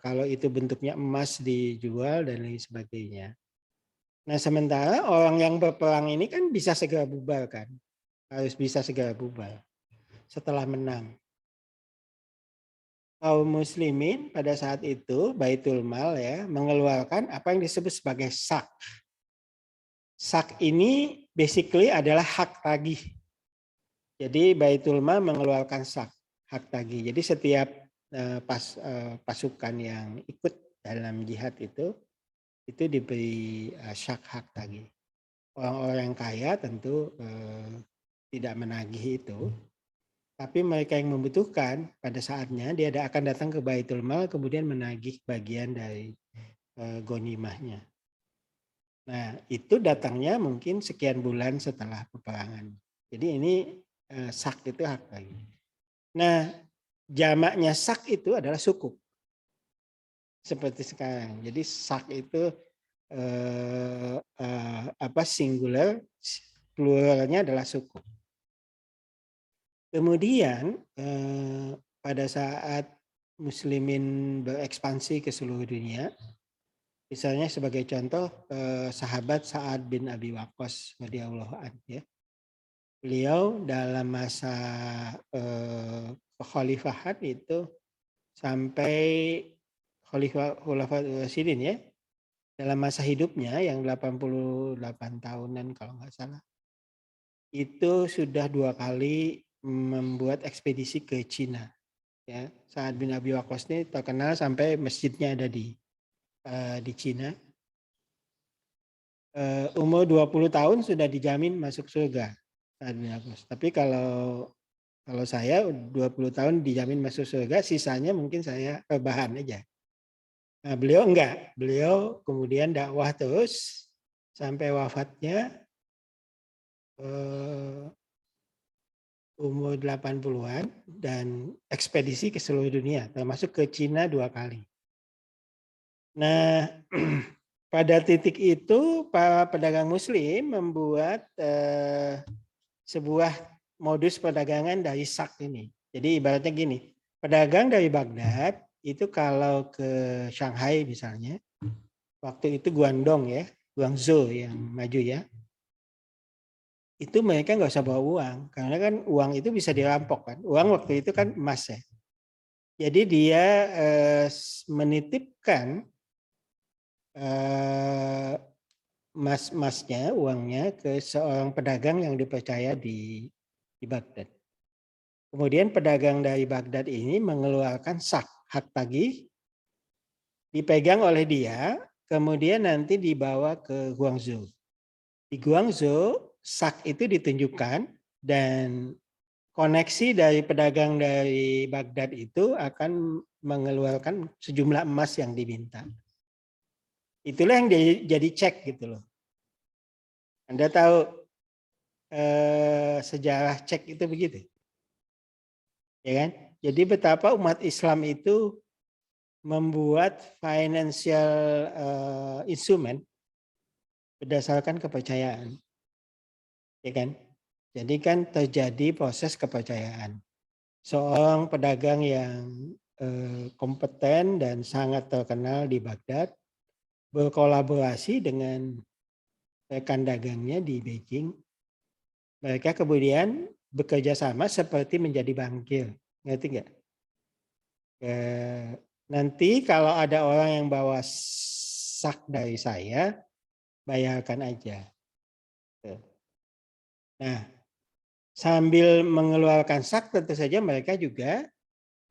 kalau itu bentuknya emas dijual dan lain sebagainya. Nah sementara orang yang berperang ini kan bisa segera bubar kan, harus bisa segera bubar setelah menang. Kaum muslimin pada saat itu Baitul Mal ya mengeluarkan apa yang disebut sebagai sak. Sak ini basically adalah hak tagih. Jadi Baitul Mal mengeluarkan sak, hak tagih. Jadi setiap pasukan yang ikut dalam jihad itu diberi syak hak tagih. Orang-orang yang kaya tentu tidak menagih itu, tapi mereka yang membutuhkan pada saatnya dia akan datang ke Baitul Mal kemudian menagih bagian dari ghanimahnya. Nah itu datangnya mungkin sekian bulan setelah peperangan. Jadi ini sak itu hak tagih. Nah jamaknya sak itu adalah sukuk. Seperti sekarang. Jadi sak itu singular, pluralnya adalah sukuk. Kemudian pada saat muslimin berekspansi ke seluruh dunia, misalnya sebagai contoh sahabat Sa'ad bin Abi Waqqas radhiyallahu anhu ya. Beliau dalam masa kekhalifahan itu sampai Khulafaur Rasyidin ya. Dalam masa hidupnya yang 88 tahunan kalau nggak salah. Itu sudah 2 kali membuat ekspedisi ke Cina. Ya, Sa'ad bin Abi Waqqas ini terkenal sampai masjidnya ada di Cina. Umur 20 tahun sudah dijamin masuk surga. Sa'ad bin Abi Waqqas. Tapi kalau saya 20 tahun dijamin masuk surga, sisanya mungkin saya rebahan aja. Nah, beliau enggak. Beliau kemudian dakwah terus sampai wafatnya umur 80-an dan ekspedisi ke seluruh dunia, termasuk ke Cina 2 kali. Nah, pada titik itu para pedagang muslim membuat sebuah modus perdagangan dari sak ini. Jadi ibaratnya gini, pedagang dari Baghdad itu kalau ke Shanghai misalnya, waktu itu Guangdong ya, Guangzhou yang maju ya, itu mereka nggak usah bawa uang, karena kan uang itu bisa dirampok kan. Uang waktu itu kan emas ya. Jadi dia menitipkan emasnya, uangnya ke seorang pedagang yang dipercaya di Baghdad. Kemudian pedagang dari Baghdad ini mengeluarkan sak, hak tagih, dipegang oleh dia, kemudian nanti dibawa ke Guangzhou. Di Guangzhou, sak itu ditunjukkan dan koneksi dari pedagang dari Baghdad itu akan mengeluarkan sejumlah emas yang diminta. Itulah yang jadi cek gitu loh. Anda tahu sejarah cek itu begitu? Ya kan? Jadi betapa umat Islam itu membuat financial instrument berdasarkan kepercayaan. Ya kan? Jadi kan terjadi proses kepercayaan. Seorang pedagang yang kompeten dan sangat terkenal di Baghdad berkolaborasi dengan rekan dagangnya di Beijing. Mereka kemudian bekerja sama seperti menjadi bankir. Ngerti nggak? Nanti kalau ada orang yang bawa sak dari saya, bayarkan aja. Nah, sambil mengeluarkan sak tentu saja mereka juga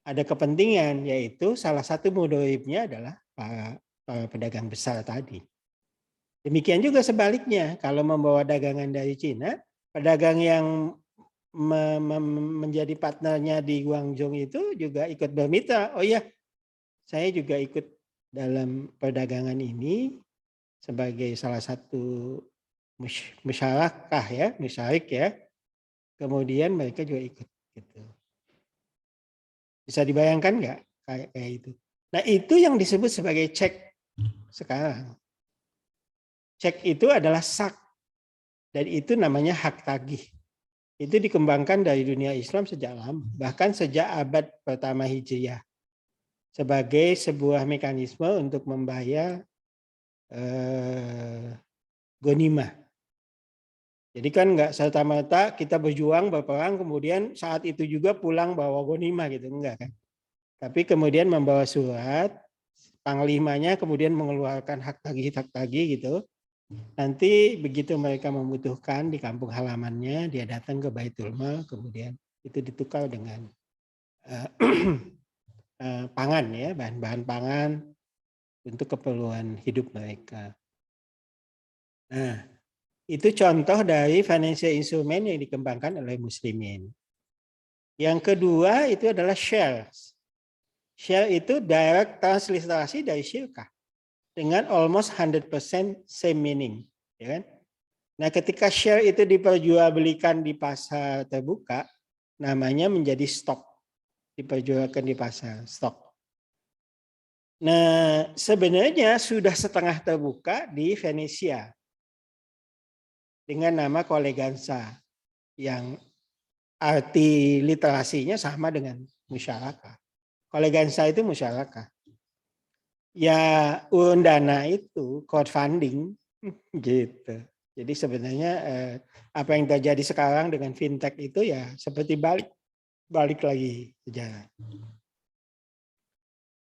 ada kepentingan, yaitu salah satu mudharibnya adalah para pedagang besar tadi. Demikian juga sebaliknya, kalau membawa dagangan dari Cina, pedagang yang menjadi partnernya di Guangzhou itu juga ikut bermitra. Oh iya, saya juga ikut dalam perdagangan ini sebagai salah satu musyarakah ya, musyarik ya. Kemudian mereka juga ikut gitu. Bisa dibayangkan nggak kayak itu? Nah itu yang disebut sebagai cek sekarang. Cek itu adalah sak dan itu namanya hak tagih. Itu dikembangkan dari dunia Islam sejak lama, bahkan sejak abad pertama Hijriah sebagai sebuah mekanisme untuk membayar ghanimah. Jadi kan nggak serta-merta kita berjuang berperang kemudian saat itu juga pulang bawa ghanimah gitu, enggak kan? Tapi kemudian membawa surat, panglimanya kemudian mengeluarkan hak tagih gitu. Nanti begitu mereka membutuhkan di kampung halamannya, dia datang ke Baitul Mal, kemudian itu ditukar dengan pangan ya, bahan-bahan pangan untuk keperluan hidup mereka. Nah, itu contoh dari financial instrument yang dikembangkan oleh muslimin. Yang kedua itu adalah shares. Share itu direct transliterasi dari syirkah dengan almost 100% same meaning, ya kan? Nah, ketika share itu diperjualbelikan di pasar terbuka, namanya menjadi stok, diperjualkan di pasar stok. Nah, sebenarnya sudah setengah terbuka di Venesia dengan nama kolegansa yang arti literasinya sama dengan musyarakah. Kolegansa itu musyarakah. Ya urun dana itu crowdfunding gitu. Jadi sebenarnya apa yang terjadi sekarang dengan fintech itu ya seperti balik lagi sejarah.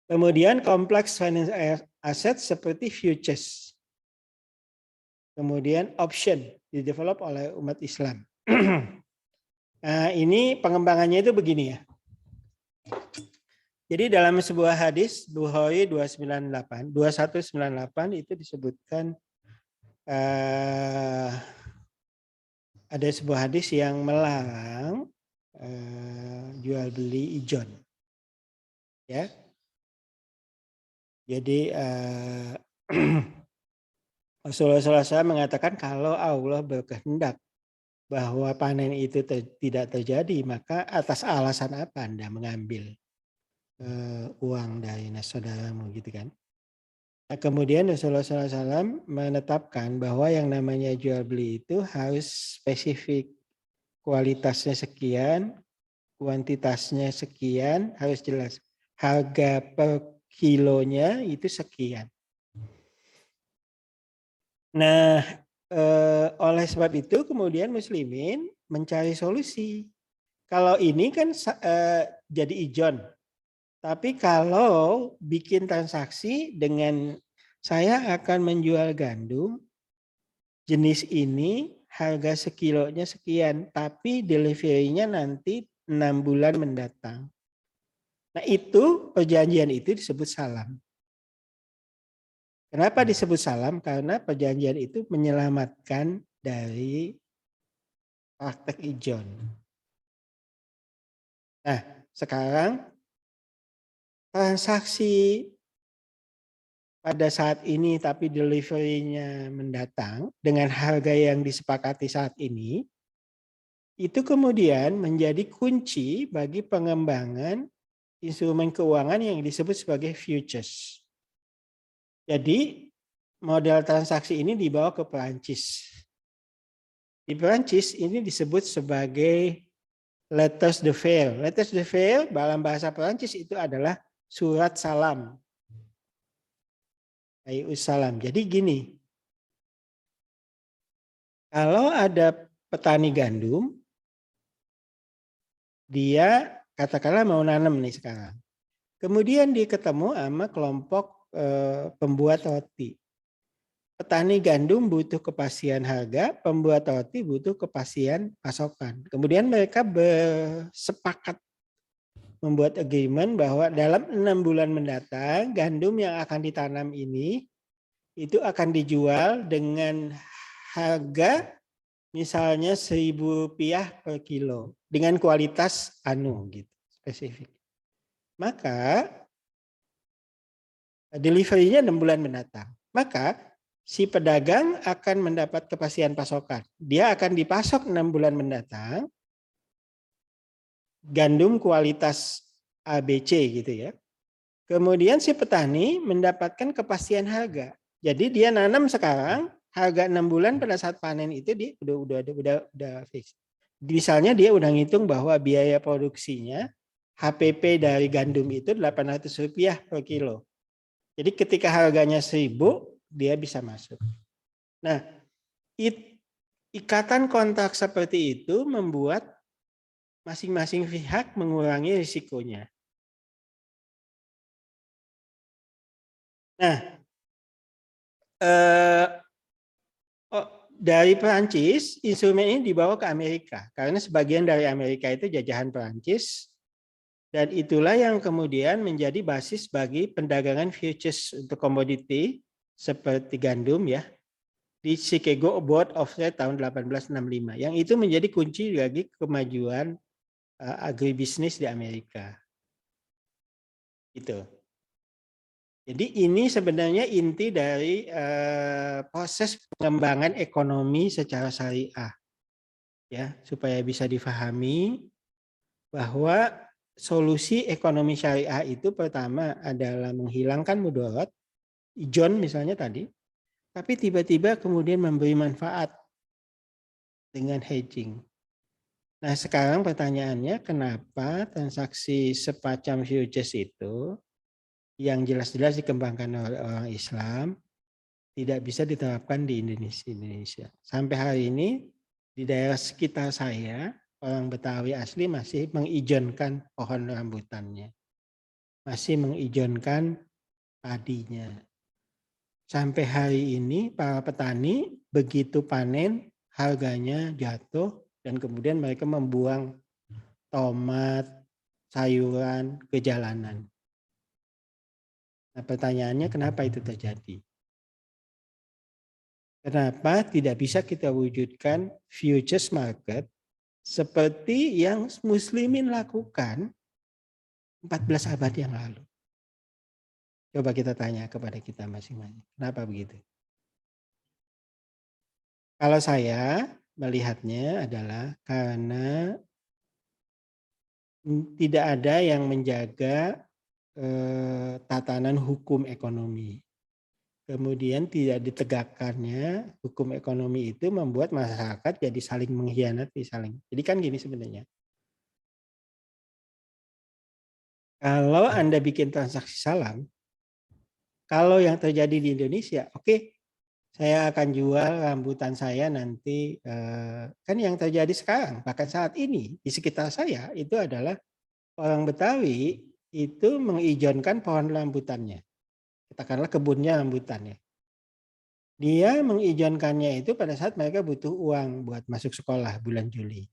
Kemudian kompleks financial asset seperti futures. Kemudian option didevelop oleh umat Islam. Nah, ini pengembangannya itu begini ya. Jadi dalam sebuah hadis Bukhari 298 itu disebutkan ada sebuah hadis yang melarang jual beli ijon. Ya. Jadi Rasulullah SAW mengatakan kalau Allah berkehendak bahwa panen itu tidak terjadi, maka atas alasan apa Anda mengambil uang dari saudaramu gitu kan. Nah, kemudian Rasulullah SAW menetapkan bahwa yang namanya jual beli itu harus spesifik. Kualitasnya sekian, kuantitasnya sekian, harus jelas. Harga per kilonya itu sekian. Nah, oleh sebab itu kemudian muslimin mencari solusi. Kalau ini kan jadi ijon. Tapi kalau bikin transaksi dengan saya akan menjual gandum jenis ini harga sekilonya sekian, tapi delivery-nya nanti 6 bulan mendatang. Nah itu perjanjian itu disebut salam. Kenapa disebut salam? Karena perjanjian itu menyelamatkan dari praktek ijon. Nah sekarang transaksi pada saat ini tapi delivery-nya mendatang dengan harga yang disepakati saat ini, itu kemudian menjadi kunci bagi pengembangan instrumen keuangan yang disebut sebagai futures. Jadi model transaksi ini dibawa ke Perancis. Di Perancis ini disebut sebagai letters de faire. Letters de faire dalam bahasa Perancis itu adalah surat salam. Salam. Jadi gini, kalau ada petani gandum, dia katakanlah mau nanam nih sekarang. Kemudian dia ketemu sama kelompok pembuat roti. Petani gandum butuh kepastian harga, pembuat roti butuh kepastian pasokan. Kemudian mereka bersepakat membuat agreement bahwa dalam 6 bulan mendatang gandum yang akan ditanam ini itu akan dijual dengan harga misalnya 1.000 rupiah per kilo dengan kualitas gitu spesifik. Maka delivery-nya 6 bulan mendatang. Maka si pedagang akan mendapat kepastian pasokan. Dia akan dipasok 6 bulan mendatang gandum kualitas ABC gitu ya. Kemudian si petani mendapatkan kepastian harga. Jadi dia nanam sekarang, harga 6 bulan pada saat panen itu dia udah fix. Misalnya dia udah ngitung bahwa biaya produksinya HPP dari gandum itu Rp800 per kilo. Jadi ketika harganya 1.000, dia bisa masuk. Nah, ikatan kontrak seperti itu membuat masing-masing pihak mengurangi risikonya. Nah, dari Perancis, instrumen ini dibawa ke Amerika. Karena sebagian dari Amerika itu jajahan Perancis. Dan itulah yang kemudian menjadi basis bagi pendagangan futures untuk komoditi seperti gandum ya. Di Chicago Board of Trade tahun 1865. Yang itu menjadi kunci bagi kemajuan agribisnis di Amerika. Itu. Jadi ini sebenarnya inti dari proses pengembangan ekonomi secara syariah. Ya, supaya bisa difahami bahwa solusi ekonomi syariah itu pertama adalah menghilangkan mudarat, ijon misalnya tadi, tapi tiba-tiba kemudian memberi manfaat dengan hedging. Nah sekarang pertanyaannya kenapa transaksi semacam futures itu yang jelas-jelas dikembangkan oleh orang Islam tidak bisa diterapkan di Indonesia. Sampai hari ini di daerah sekitar saya orang Betawi asli masih mengijonkan pohon rambutannya, masih mengijonkan padinya. Sampai hari ini para petani begitu panen harganya jatuh dan kemudian mereka membuang tomat, sayuran ke jalanan. Nah pertanyaannya kenapa itu terjadi? Kenapa tidak bisa kita wujudkan futures market seperti yang muslimin lakukan 14 abad yang lalu? Coba kita tanya kepada kita masing-masing. Kenapa begitu? Kalau saya melihatnya adalah karena tidak ada yang menjaga tatanan hukum ekonomi. Kemudian tidak ditegakkannya hukum ekonomi itu membuat masyarakat jadi saling mengkhianati, Jadi kan gini sebenarnya. Kalau Anda bikin transaksi salam, kalau yang terjadi di Indonesia, oke, saya akan jual rambutan saya nanti, kan yang terjadi sekarang, bahkan saat ini di sekitar saya itu adalah orang Betawi itu mengijonkan pohon rambutannya. Katakanlah kebunnya rambutannya. Dia mengijonkannya itu pada saat mereka butuh uang buat masuk sekolah bulan Juli.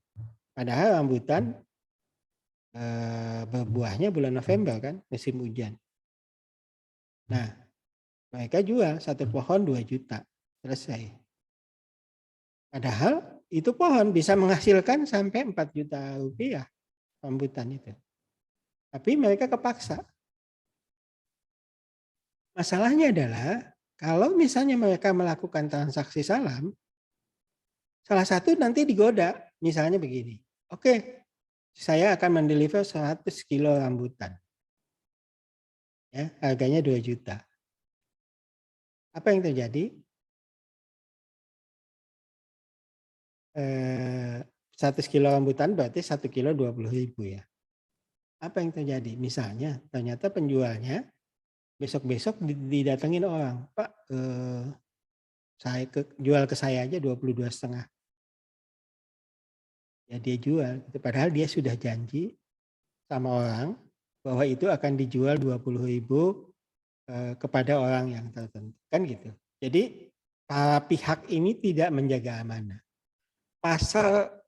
Padahal rambutan berbuahnya bulan November kan, musim hujan. Nah, mereka jual satu pohon 2 juta. Selesai. Padahal itu pohon bisa menghasilkan sampai 4 juta rupiah rambutan itu. Tapi mereka kepaksa. Masalahnya adalah kalau misalnya mereka melakukan transaksi salam, salah satu nanti digoda. Misalnya begini, oke, saya akan mendeliver 100 kilo rambutan. Ya, harganya 2 juta. Apa yang terjadi? 100 kilo rambutan berarti 1 kilo 20.000 ya. Apa yang terjadi? Misalnya ternyata penjualnya besok-besok didatengin orang, Pak, saya jual ke saya aja 22,5. Ya dia jual, padahal dia sudah janji sama orang bahwa itu akan dijual 20.000 kepada orang yang tertentu, kan gitu. Jadi para pihak ini tidak menjaga amanah. Pasar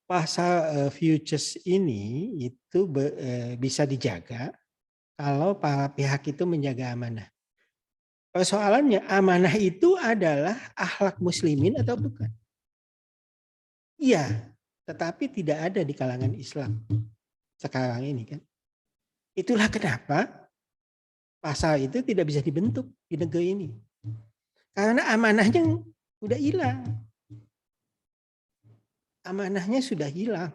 futures ini itu bisa dijaga kalau para pihak itu menjaga amanah. Persoalannya amanah itu adalah akhlak muslimin atau bukan? Iya, tetapi tidak ada di kalangan Islam sekarang ini kan. Itulah kenapa pasal itu tidak bisa dibentuk di negeri ini. Karena amanahnya udah hilang. Amanahnya sudah hilang.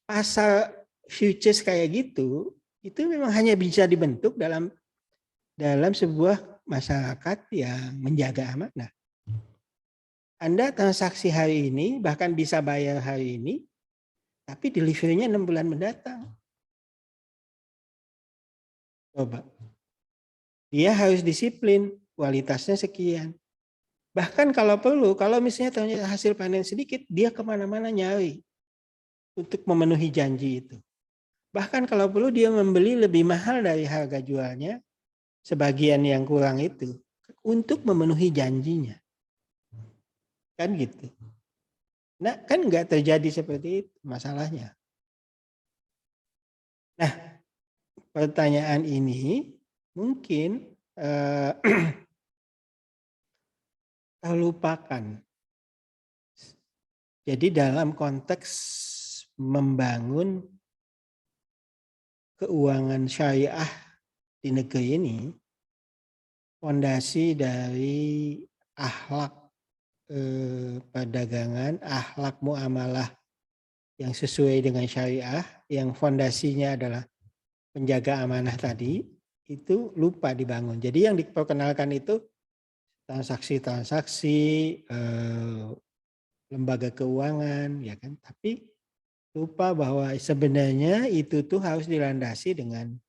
Pasal futures kayak gitu, itu memang hanya bisa dibentuk dalam sebuah masyarakat yang menjaga amanah. Anda transaksi hari ini, bahkan bisa bayar hari ini, tapi delivery-nya 6 bulan mendatang. Coba. Dia harus disiplin, kualitasnya sekian. Bahkan kalau perlu, kalau misalnya ternyata hasil panen sedikit, dia kemana-mana nyari untuk memenuhi janji itu. Bahkan kalau perlu dia membeli lebih mahal dari harga jualnya, sebagian yang kurang itu, untuk memenuhi janjinya. Kan gitu. Nah, kan nggak terjadi seperti itu masalahnya. Nah, pertanyaan ini mungkin terlupakan. Jadi dalam konteks membangun keuangan syariah di negeri ini, fondasi dari akhlak perdagangan, akhlak muamalah yang sesuai dengan syariah, yang fondasinya adalah penjaga amanah tadi, itu lupa dibangun. Jadi yang diperkenalkan itu transaksi-transaksi, lembaga keuangan, ya kan? Tapi lupa bahwa sebenarnya itu tuh harus dilandasi dengan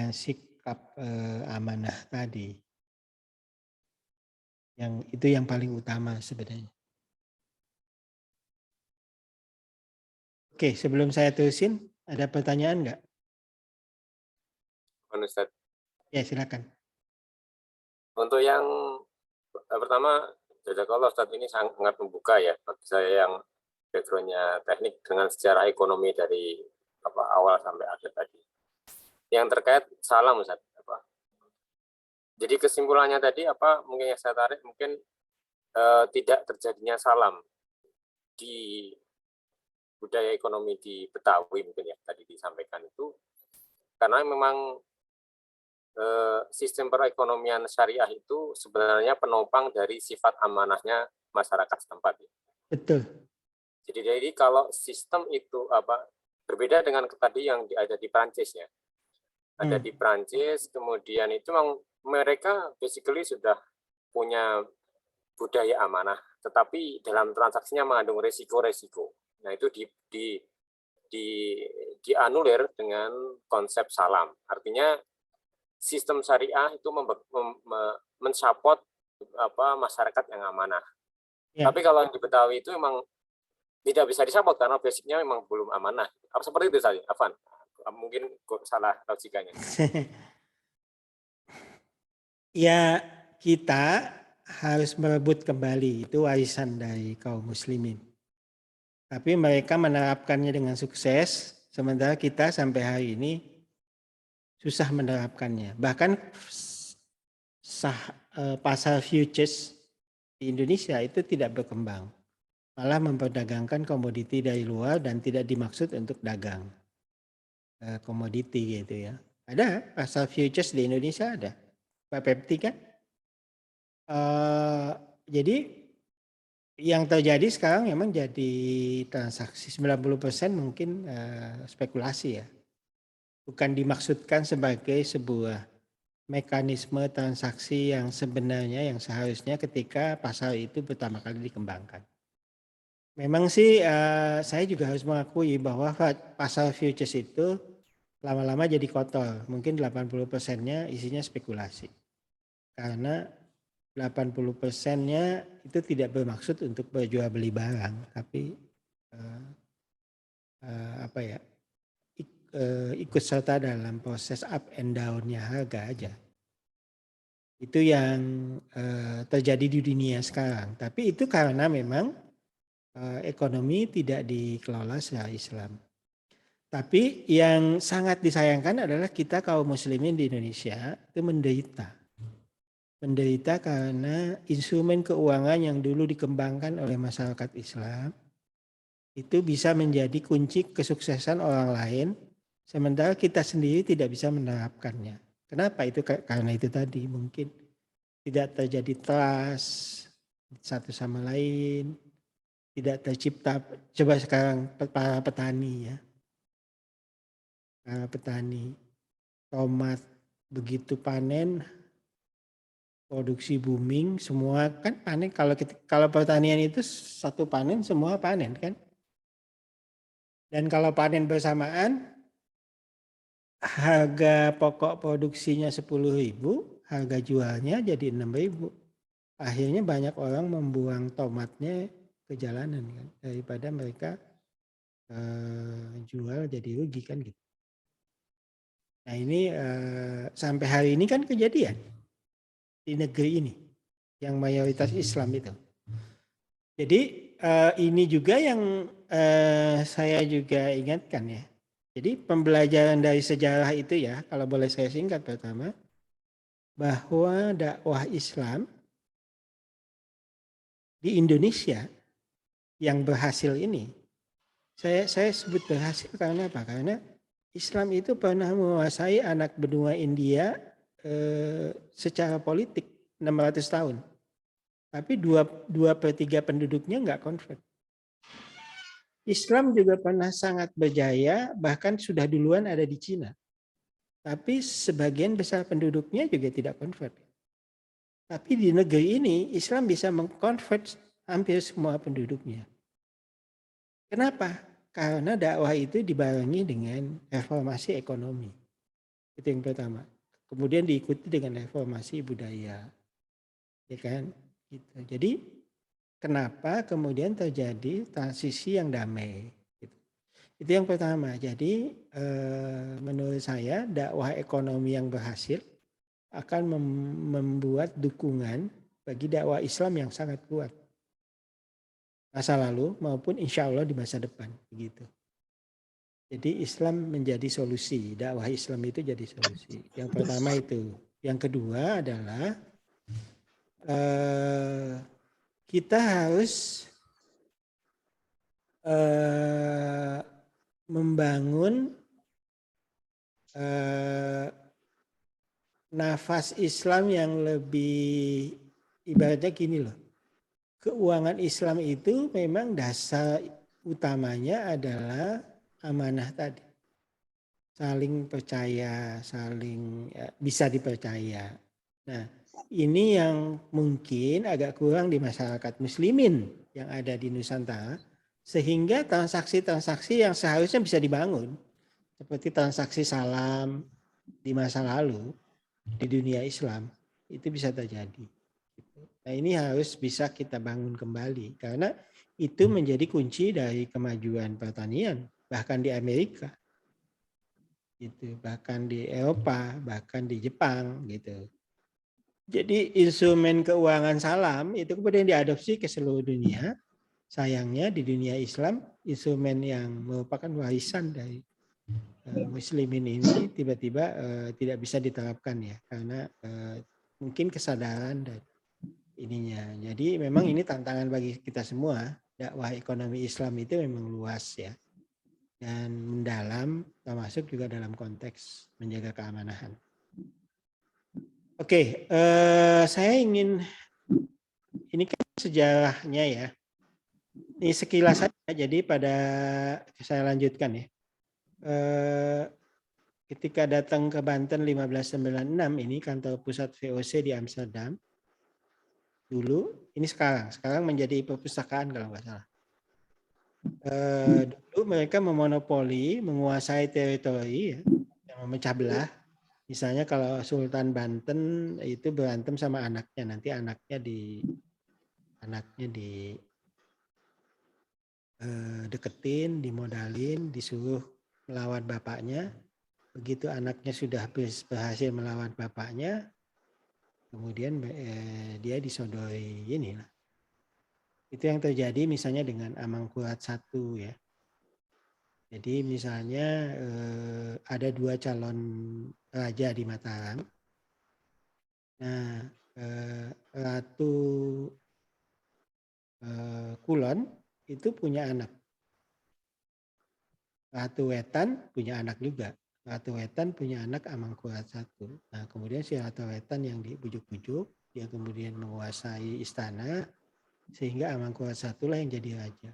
sikap amanah tadi. Yang itu yang paling utama sebenarnya. Oke, sebelum saya terusin, ada pertanyaan nggak? Ustaz. Ya, silakan. Untuk yang pertama, jazakallah Ustaz, ini sangat membuka ya bagi saya yang background-nya teknik dengan sejarah ekonomi dari awal sampai akhir tadi. Yang terkait salam Ustaz. Jadi kesimpulannya tadi mungkin yang saya tarik mungkin tidak terjadinya salam di budaya ekonomi di Betawi mungkin ya tadi disampaikan itu karena memang sistem perekonomian syariah itu sebenarnya penopang dari sifat amanahnya masyarakat setempat. Betul. Jadi kalau sistem itu berbeda dengan tadi yang ada di Prancis ya. Ada di Prancis, kemudian itu memang mereka basically sudah punya budaya amanah, tetapi dalam transaksinya mengandung resiko-resiko. Nah itu dianulir dengan konsep salam. Artinya sistem syariah itu mensupport masyarakat yang amanah. Ya. Tapi kalau di Betawi itu memang tidak bisa disupport karena basicnya memang belum amanah. Apa seperti itu saja, Afan? Mungkin salah logikanya. Ya, kita harus merebut kembali itu warisan dari kaum muslimin. Tapi mereka menerapkannya dengan sukses, sementara kita sampai hari ini susah menerapkannya. Bahkan pasar futures di Indonesia itu tidak berkembang. Malah memperdagangkan komoditi dari luar dan tidak dimaksud untuk dagang komoditi gitu ya. Ada pasar futures di Indonesia ada. Pak Pepti kan. Jadi yang terjadi sekarang memang jadi transaksi 90% mungkin spekulasi ya. Bukan dimaksudkan sebagai sebuah mekanisme transaksi yang sebenarnya yang seharusnya ketika pasar itu pertama kali dikembangkan. Memang sih saya juga harus mengakui bahwa pasar futures itu lama-lama jadi kotor. Mungkin 80%-nya isinya spekulasi. Karena 80%-nya itu tidak bermaksud untuk berjual beli barang, tapi ikut serta dalam proses up and down-nya harga aja. Itu yang terjadi di dunia sekarang. Tapi itu karena memang ekonomi tidak dikelola secara Islam. Tapi yang sangat disayangkan adalah kita kaum muslimin di Indonesia itu menderita. menderita karena instrumen keuangan yang dulu dikembangkan oleh masyarakat Islam itu bisa menjadi kunci kesuksesan orang lain, sementara kita sendiri tidak bisa menerapkannya. Kenapa? Itu karena itu tadi mungkin tidak terjadi trust satu sama lain, tidak tercipta. Coba sekarang para petani ya, para petani tomat begitu panen, produksi booming, semua kan panen. Kalau pertanian itu satu panen semua panen kan. Dan kalau panen bersamaan, harga pokok produksinya 10.000, harga jualnya jadi 6.000. Akhirnya banyak orang membuang tomatnya ke jalanan kan, daripada mereka jual jadi rugi kan gitu. Nah ini sampai hari ini kan kejadian di negeri ini yang mayoritas Islam itu. Jadi ini juga yang saya juga ingatkan ya. Jadi pembelajaran dari sejarah itu ya, kalau boleh saya singkat pertama, bahwa dakwah Islam di Indonesia yang berhasil ini, saya sebut berhasil karena apa? Karena Islam itu pernah menguasai anak benua India secara politik 600 tahun. Tapi 2/3 penduduknya nggak convert. Islam juga pernah sangat berjaya, bahkan sudah duluan ada di Cina. Tapi sebagian besar penduduknya juga tidak convert. Tapi di negeri ini Islam bisa mengkonvert hampir semua penduduknya. Kenapa? Karena dakwah itu dibarengi dengan reformasi ekonomi. Itu yang pertama. Kemudian diikuti dengan reformasi budaya. Ya kan? Gitu. Jadi kenapa kemudian terjadi transisi yang damai? Gitu. Itu yang pertama. Jadi menurut saya dakwah ekonomi yang berhasil akan membuat dukungan bagi dakwah Islam yang sangat kuat. Masa lalu maupun insya Allah di masa depan. Begitu. Jadi Islam menjadi solusi. Dakwah Islam itu jadi solusi. Yang pertama itu. Yang kedua adalah kita harus membangun nafas Islam yang lebih, ibaratnya gini loh. Keuangan Islam itu memang dasar utamanya adalah amanah tadi. Saling percaya, saling bisa dipercaya. Nah, ini yang mungkin agak kurang di masyarakat muslimin yang ada di Nusantara, sehingga transaksi-transaksi yang seharusnya bisa dibangun, seperti transaksi salam di masa lalu di dunia Islam, itu bisa terjadi. Nah ini harus bisa kita bangun kembali, karena itu menjadi kunci dari kemajuan pertanian, bahkan di Amerika, gitu, bahkan di Eropa, bahkan di Jepang, gitu. Jadi instrumen keuangan salam itu kemudian diadopsi ke seluruh dunia. Sayangnya di dunia Islam, instrumen yang merupakan warisan dari muslimin ini tiba-tiba tidak bisa diterapkan ya, karena mungkin kesadaran dan ininya. Jadi memang ini tantangan bagi kita semua. Dakwah ekonomi Islam itu memang luas ya, dan mendalam, termasuk juga dalam konteks menjaga keamanan. Oke, saya ingin, ini kan sejarahnya ya. Ini sekilas saja, jadi pada saya lanjutkan ya. Ketika datang ke Banten 1596 ini kantor pusat VOC di Amsterdam. Dulu, ini sekarang menjadi perpustakaan kalau nggak salah. Dulu mereka memonopoli, menguasai teritori ya, yang memecah belah. Misalnya kalau Sultan Banten itu berantem sama anaknya, nanti anaknya deketin, dimodalin, disuruh melawan bapaknya. Begitu anaknya sudah berhasil melawan bapaknya, kemudian dia disodori inilah. Itu yang terjadi misalnya dengan Amangkurat I ya. Jadi misalnya ada 2 calon raja di Mataram. Nah, Ratu Kulon itu punya anak. Ratu Wetan punya anak juga. Ratu Wetan punya anak Amangkurat I. Nah, kemudian si Ratu Wetan yang dibujuk-bujuk, dia kemudian menguasai istana, sehingga Amangkurat I lah yang jadi raja.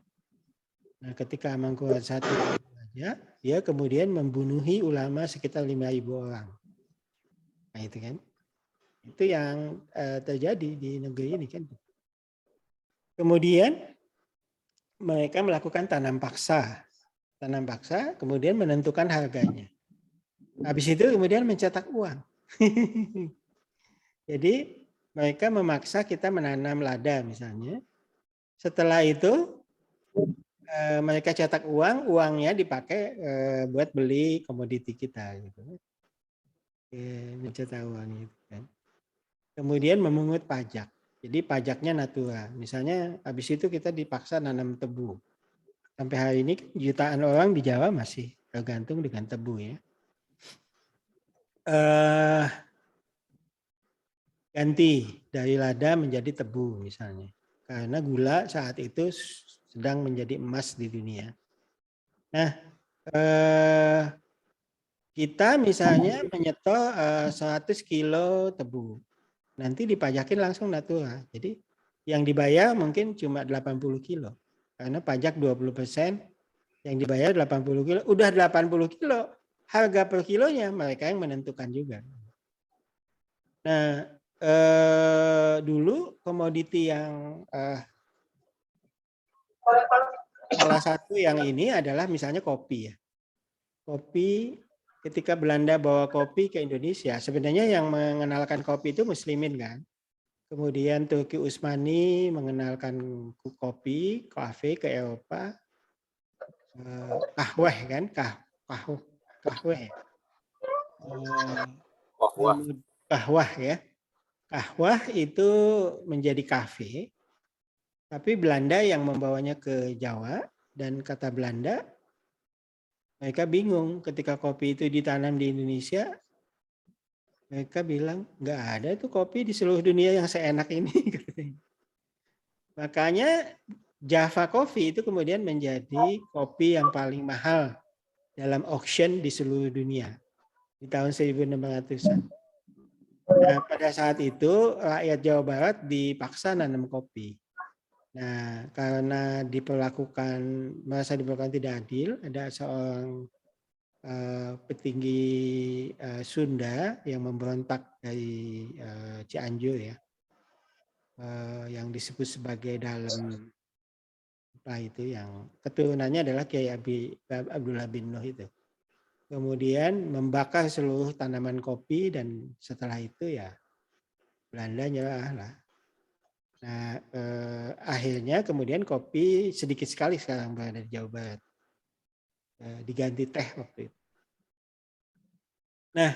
Nah, ketika Amangkurat I jadi raja, dia kemudian membunuhi ulama sekitar 5.000 orang. Nah, itu kan. Itu yang terjadi di negeri ini kan. Kemudian mereka melakukan tanam paksa. Tanam paksa, kemudian menentukan harganya. Habis itu kemudian mencetak uang. Jadi mereka memaksa kita menanam lada misalnya. Setelah itu mereka cetak uang, uangnya dipakai buat beli komoditi kita. Gitu. Mencetak uang itu kan. Kemudian memungut pajak. Jadi pajaknya natura. Misalnya habis itu kita dipaksa nanam tebu. Sampai hari ini jutaan orang di Jawa masih tergantung dengan tebu ya. Ganti dari lada menjadi tebu misalnya. Karena gula saat itu sedang menjadi emas di dunia. Nah, kita misalnya menyetor 100 kilo tebu. Nanti dipajakin langsung natura. Jadi yang dibayar mungkin cuma 80 kilo. Karena pajak 20%, yang dibayar 80 kilo. Udah 80 kilo, harga per kilonya mereka yang menentukan juga. Nah, dulu komoditi yang salah satu yang ini adalah misalnya kopi ya. Kopi, ketika Belanda bawa kopi ke Indonesia, sebenarnya yang mengenalkan kopi itu Muslimin kan. Kemudian Turki Utsmani mengenalkan kopi, kafe ke Eropa. Kahweh kan, kahweh. Kahwah ya. Kahwah itu menjadi kafe, tapi Belanda yang membawanya ke Jawa, dan kata Belanda, mereka bingung ketika kopi itu ditanam di Indonesia, mereka bilang nggak ada tuh kopi di seluruh dunia yang seenak ini. Makanya Java Coffee itu kemudian menjadi kopi yang paling mahal dalam auction di seluruh dunia di tahun 1600-an. Nah, pada saat itu rakyat Jawa Barat dipaksa nanam kopi. Nah, karena merasa diperlakukan tidak adil, ada seorang petinggi Sunda yang memberontak dari Cianjur ya, yang disebut sebagai Dalem itu, yang keturunannya adalah Kiai Abdullah bin Nuh itu. Kemudian membakar seluruh tanaman kopi, dan setelah itu ya Belanda nyerah lah. Nah, akhirnya kemudian kopi sedikit sekali sekarang berada di Jawa Barat. Diganti teh waktu itu. Nah,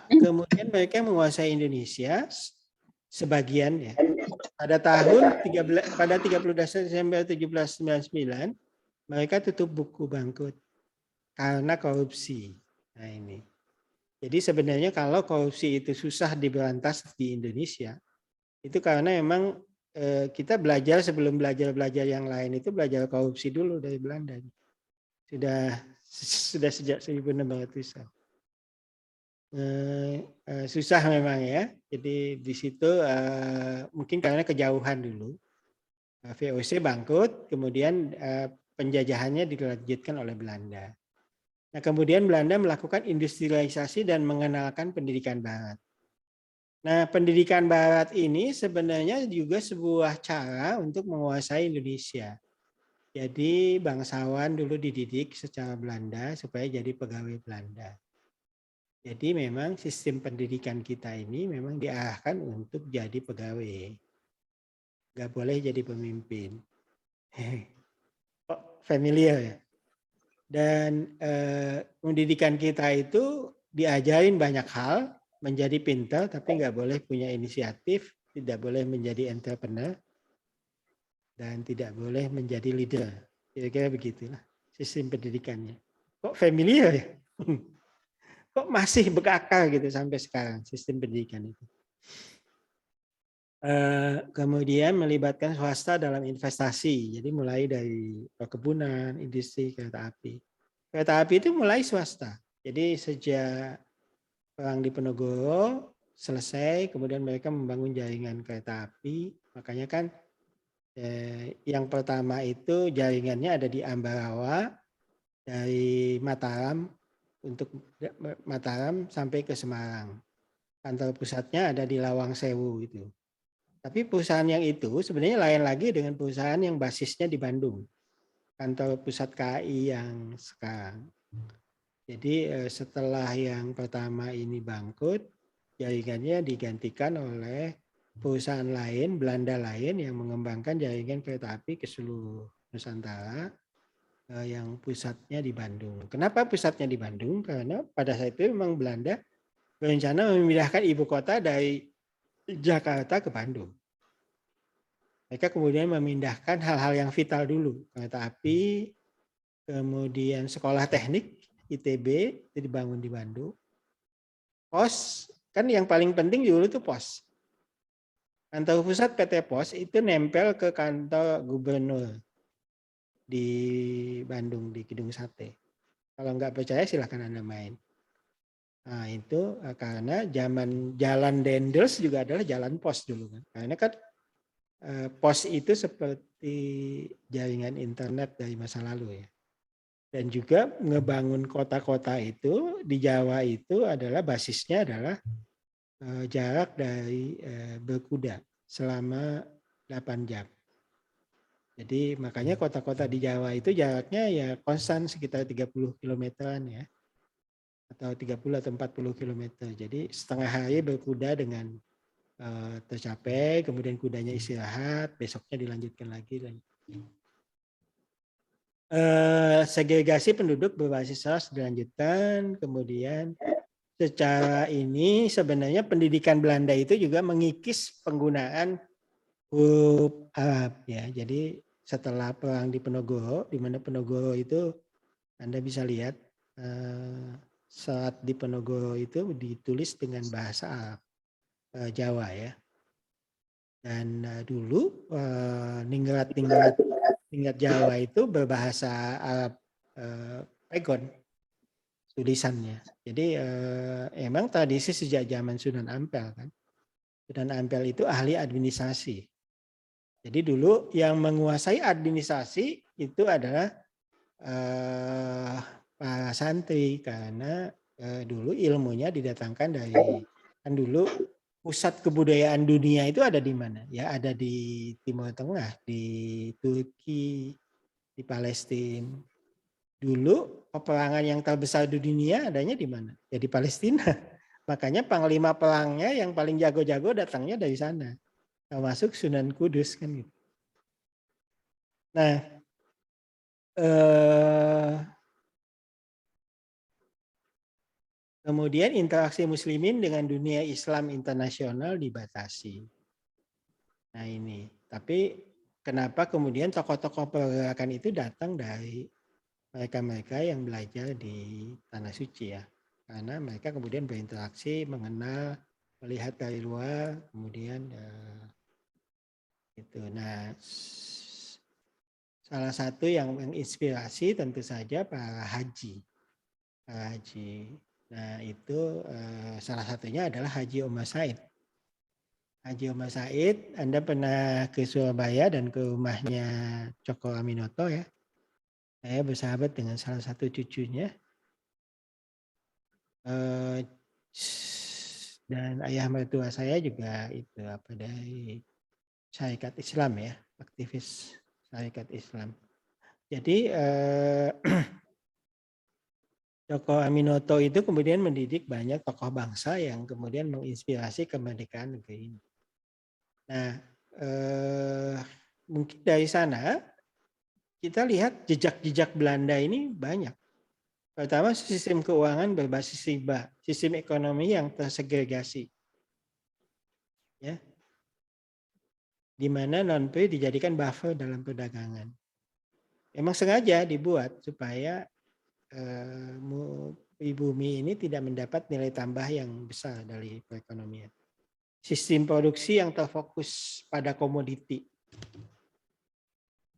kemudian mereka menguasai Indonesia sebagian ya. Pada 30 Desember 1799 mereka tutup buku bangkrut karena korupsi. Nah ini. Jadi sebenarnya kalau korupsi itu susah diberantas di Indonesia, itu karena memang kita belajar sebelum belajar yang lain itu belajar korupsi dulu dari Belanda. Sudah sejak 1600-an. Susah memang ya. Jadi di situ mungkin karena kejauhan dulu. VOC bangkrut, kemudian penjajahannya dilanjutkan oleh Belanda. Nah, kemudian Belanda melakukan industrialisasi dan mengenalkan pendidikan Barat. Nah, pendidikan Barat ini sebenarnya juga sebuah cara untuk menguasai Indonesia. Jadi bangsawan dulu dididik secara Belanda supaya jadi pegawai Belanda. Jadi memang sistem pendidikan kita ini memang diarahkan untuk jadi pegawai. Nggak boleh jadi pemimpin. Familiar ya? Dan pendidikan kita itu diajarin banyak hal, menjadi pintar tapi nggak boleh punya inisiatif, tidak boleh menjadi entrepreneur, dan tidak boleh menjadi leader. Kira-kira begitulah sistem pendidikannya. Kok familiar ya? kok masih berakar gitu sampai sekarang sistem pendidikan itu. Kemudian melibatkan swasta dalam investasi. Jadi mulai dari perkebunan, industri, kereta api. Kereta api itu mulai swasta. Jadi sejak Perang Diponegoro selesai, kemudian mereka membangun jaringan kereta api. Makanya kan yang pertama itu jaringannya ada di Ambarawa, dari Mataram untuk Mataram sampai ke Semarang. Kantor pusatnya ada di Lawang Sewu itu. Tapi perusahaan yang itu sebenarnya lain lagi dengan perusahaan yang basisnya di Bandung. Kantor pusat KAI yang sekarang. Jadi setelah yang pertama ini bangkrut, jaringannya digantikan oleh perusahaan lain, Belanda lain yang mengembangkan jaringan kereta api ke seluruh Nusantara yang pusatnya di Bandung. Kenapa pusatnya di Bandung? Karena pada saat itu memang Belanda berencana memindahkan ibu kota dari Jakarta ke Bandung. Mereka kemudian memindahkan hal-hal yang vital dulu. Kereta api, kemudian sekolah teknik, ITB, itu dibangun di Bandung. Pos, kan yang paling penting dulu itu pos. Kantor pusat PT Pos itu nempel ke kantor gubernur di Bandung, di Gedung Sate. Kalau nggak percaya silahkan Anda main. Nah itu karena zaman jalan Dendels juga adalah jalan pos dulu kan. Karena kan pos itu seperti jaringan internet dari masa lalu ya. Dan juga ngebangun kota-kota itu di Jawa itu adalah basisnya adalah jarak dari berkuda selama 8 jam. Jadi makanya kota-kota di Jawa itu jaraknya ya konstan sekitar 30 kilometeran ya. Atau 30 atau 40 kilometer. Jadi setengah hari berkuda dengan tercapai, kemudian kudanya istirahat, besoknya dilanjutkan lagi. Segregasi penduduk berbasis ras dilanjutkan, kemudian secara ini sebenarnya pendidikan Belanda itu juga mengikis penggunaan huruf Arab ya. Jadi setelah perang di Penogoro, di mana Penogoro itu Anda bisa lihat saat di Penogoro itu ditulis dengan bahasa Arab Jawa ya. Dan dulu ningrat Jawa itu berbahasa Arab Pegon tulisannya. Jadi emang tradisi sejak zaman Sunan Ampel kan. Sunan Ampel itu ahli administrasi. Jadi dulu yang menguasai administrasi itu adalah para santri karena dulu ilmunya didatangkan dari kan dulu pusat kebudayaan dunia itu ada di mana? Ya ada di Timur Tengah, di Turki, di Palestina. Dulu peperangan yang terbesar di dunia adanya di mana? Ya di Palestina. Makanya panglima perangnya yang paling jago-jago datangnya dari sana. Termasuk Sunan Kudus kan gitu. Nah, kemudian interaksi muslimin dengan dunia Islam internasional dibatasi. Nah ini, tapi kenapa kemudian tokoh-tokoh pergerakan itu datang dari mereka-mereka yang belajar di Tanah Suci ya. Karena mereka kemudian berinteraksi, mengenal, melihat dari luar, kemudian gitu. Nah, salah satu yang menginspirasi tentu saja para haji. Nah itu salah satunya adalah Haji Omar Said. Haji Omar Said, Anda pernah ke Surabaya dan ke rumahnya Cokro Aminoto ya. Saya bersahabat dengan salah satu cucunya. Dan ayah mertua saya juga itu dari Syarikat Islam ya, aktivis Syarikat Islam. Jadi Cokro Aminoto itu kemudian mendidik banyak tokoh bangsa yang kemudian menginspirasi kemerdekaan negeri ini. Nah, mungkin dari sana kita lihat jejak-jejak Belanda ini banyak. Pertama, sistem keuangan berbasis riba, sistem ekonomi yang tersegregasi, ya, di mana non-pay dijadikan buffer dalam perdagangan. Memang sengaja dibuat supaya pribumi ini tidak mendapat nilai tambah yang besar dari perekonomian. Sistem produksi yang terfokus pada komoditi.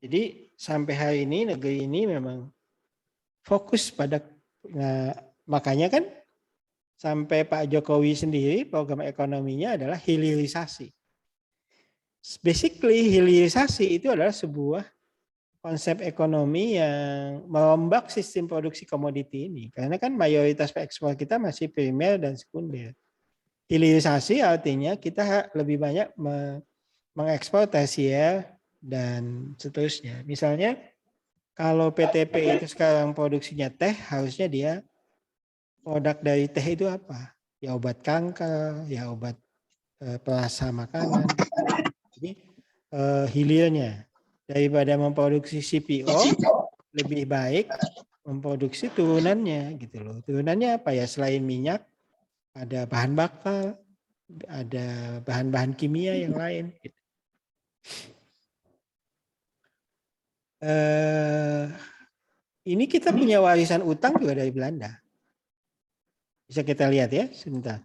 Jadi sampai hari ini negeri ini memang fokus pada, nah, makanya kan sampai Pak Jokowi sendiri program ekonominya adalah hilirisasi. Basically hilirisasi itu adalah sebuah konsep ekonomi yang merombak sistem produksi komoditi ini. Karena kan mayoritas ekspor kita masih primer dan sekunder. Hilirisasi artinya kita lebih banyak mengekspor tersier dan seterusnya. Misalnya kalau PTP itu sekarang produksinya teh, harusnya dia produk dari teh itu apa? Ya obat kanker, ya obat perasa makanan. Jadi hilirnya daripada memproduksi CPO lebih baik memproduksi turunannya gitu loh. Turunannya apa ya? Selain minyak ada bahan bakar, ada bahan-bahan kimia yang lain. Gitu. Ini kita punya warisan utang juga dari Belanda. Bisa kita lihat ya sebentar.